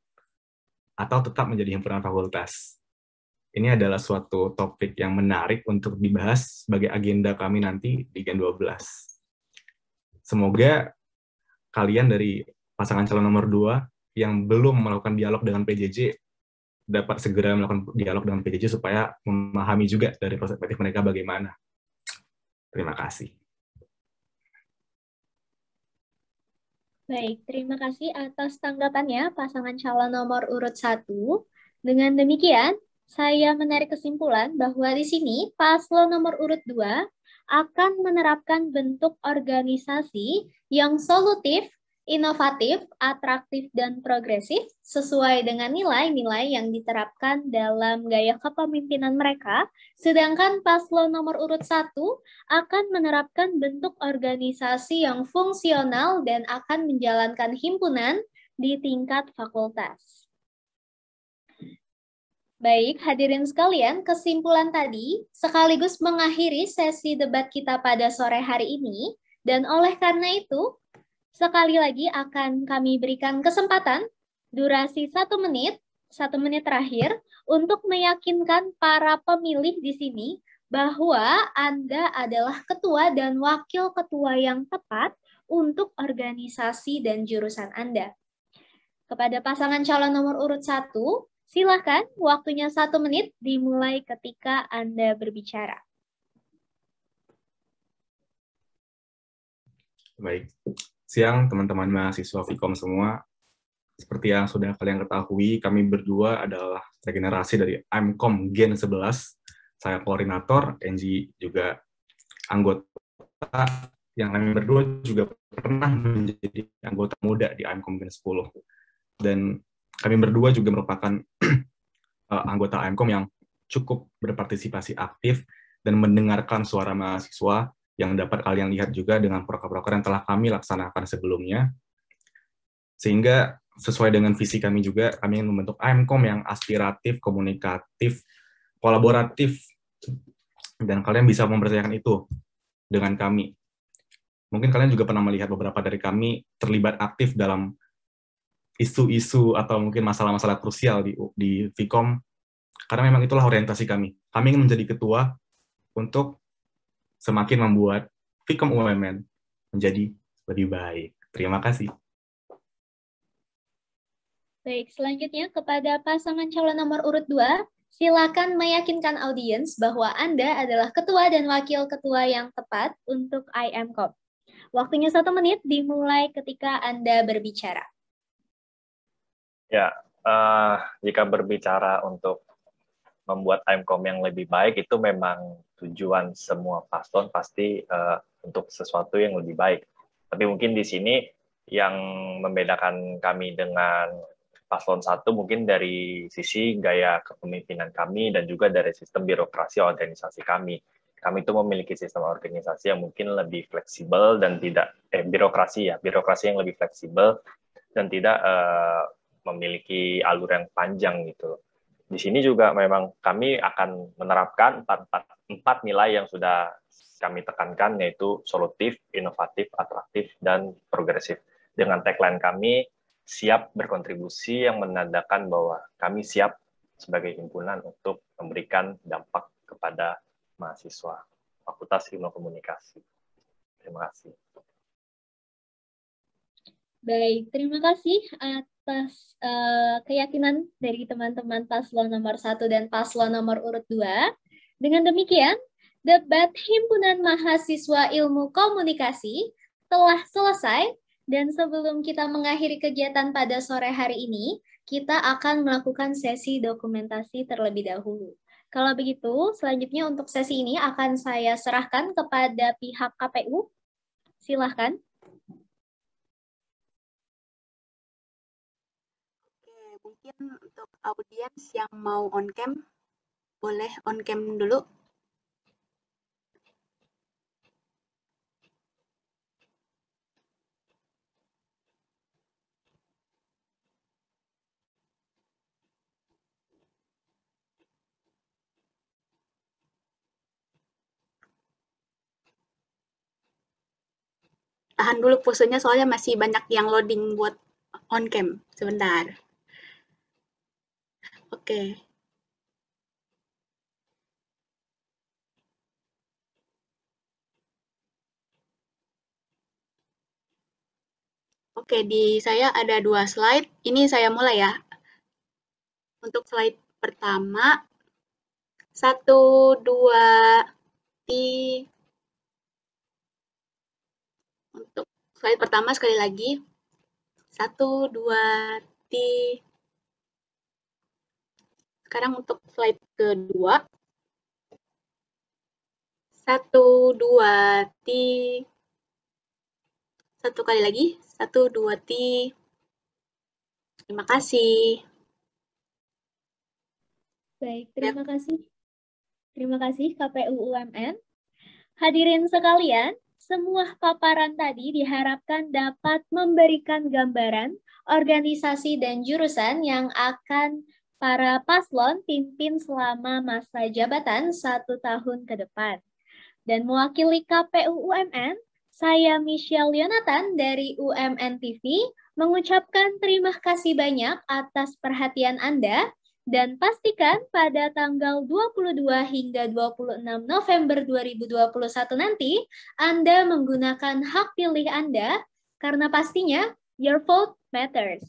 Speaker 2: atau tetap menjadi himpunan fakultas. Ini adalah suatu topik yang menarik untuk dibahas sebagai agenda kami nanti di Gen 12. Semoga kalian dari pasangan calon nomor 2 yang belum melakukan dialog dengan PJJ dapat segera melakukan dialog dengan PJJ supaya memahami juga dari perspektif mereka bagaimana. Terima kasih.
Speaker 1: Baik, terima kasih atas tanggapannya pasangan calon nomor urut 1. Dengan demikian, saya menarik kesimpulan bahwa di sini paslon nomor urut 2 akan menerapkan bentuk organisasi yang solutif, inovatif, atraktif, dan progresif sesuai dengan nilai-nilai yang diterapkan dalam gaya kepemimpinan mereka, sedangkan paslon nomor urut 1 akan menerapkan bentuk organisasi yang fungsional dan akan menjalankan himpunan di tingkat fakultas. Baik, hadirin sekalian, kesimpulan tadi sekaligus mengakhiri sesi debat kita pada sore hari ini, dan oleh karena itu, sekali lagi akan kami berikan kesempatan, durasi 1 menit terakhir, untuk meyakinkan para pemilih di sini bahwa Anda adalah ketua dan wakil ketua yang tepat untuk organisasi dan jurusan Anda. Kepada pasangan calon nomor urut 1, silakan waktunya 1 menit dimulai ketika Anda berbicara.
Speaker 2: Baik, siang teman-teman mahasiswa Vkom semua. Seperti yang sudah kalian ketahui, kami berdua adalah regenerasi dari IMCOM Gen 11. Saya koordinator, Enji juga anggota, yang kami berdua juga pernah menjadi anggota muda di IMCOM Gen 10. Dan kami berdua juga merupakan anggota IMCOM yang cukup berpartisipasi aktif dan mendengarkan suara mahasiswa yang dapat kalian lihat juga dengan proker-proker yang telah kami laksanakan sebelumnya. Sehingga sesuai dengan visi kami juga, kami ingin membentuk IMCOM yang aspiratif, komunikatif, kolaboratif, dan kalian bisa mempercayakan itu dengan kami. Mungkin kalian juga pernah melihat beberapa dari kami terlibat aktif dalam isu-isu atau mungkin masalah-masalah krusial di Vkom, karena memang itulah orientasi kami. Kami ingin menjadi ketua untuk semakin membuat Vkom UMN menjadi lebih baik. Terima kasih.
Speaker 1: Baik, selanjutnya kepada pasangan calon nomor urut 2, silakan meyakinkan audiens bahwa Anda adalah ketua dan wakil ketua yang tepat untuk IMCOM. Waktunya 1 menit dimulai ketika Anda berbicara.
Speaker 3: Ya, jika berbicara untuk membuat IMCOM yang lebih baik, itu memang tujuan semua paslon pasti untuk sesuatu yang lebih baik. Tapi mungkin di sini yang membedakan kami dengan paslon 1 mungkin dari sisi gaya kepemimpinan kami dan juga dari sistem birokrasi organisasi kami. Kami itu memiliki sistem organisasi yang mungkin lebih fleksibel dan tidak birokrasi yang lebih fleksibel dan tidak memiliki alur yang panjang gitu. Di sini juga memang kami akan menerapkan empat nilai yang sudah kami tekankan, yaitu solutif, inovatif, atraktif, dan progresif. Dengan tagline kami, siap berkontribusi, yang menandakan bahwa kami siap sebagai himpunan untuk memberikan dampak kepada mahasiswa Fakultas Ilmu Komunikasi. Terima kasih.
Speaker 1: Baik, terima kasih atas keyakinan dari teman-teman paslon nomor 1 dan paslon nomor urut 2. Dengan demikian, debat Himpunan Mahasiswa Ilmu Komunikasi telah selesai, dan sebelum kita mengakhiri kegiatan pada sore hari ini, kita akan melakukan sesi dokumentasi terlebih dahulu. Kalau begitu, selanjutnya untuk sesi ini akan saya serahkan kepada pihak KPU. Silahkan.
Speaker 6: Mungkin untuk audiens yang mau on cam, boleh on cam dulu. Tahan dulu posenya soalnya masih banyak yang loading buat on cam. Sebentar. Oke. Oke, di saya ada 2 slide. Ini saya mulai ya. Untuk slide pertama, 1, 2, 3. slide pertama sekali lagi. 1, 2, T. Sekarang untuk slide kedua. 1, 2, T. 1 kali lagi. 1, 2, T. Terima kasih.
Speaker 1: Baik, terima kasih. Terima kasih KPU UMN. Hadirin sekalian, semua paparan tadi diharapkan dapat memberikan gambaran organisasi dan jurusan yang akan para paslon pimpin selama masa jabatan 1 tahun ke depan. Dan mewakili KPU UMN, saya Michelle Yonatan dari UMN TV mengucapkan terima kasih banyak atas perhatian Anda dan pastikan pada tanggal 22 hingga 26 November 2021 nanti Anda menggunakan hak pilih Anda karena pastinya your vote matters.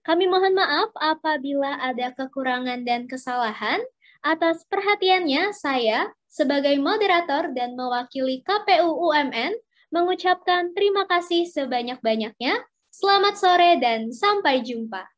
Speaker 1: Kami mohon maaf apabila ada kekurangan dan kesalahan. Atas perhatiannya, saya sebagai moderator dan mewakili KPU UMN mengucapkan terima kasih sebanyak-banyaknya. Selamat sore dan sampai jumpa.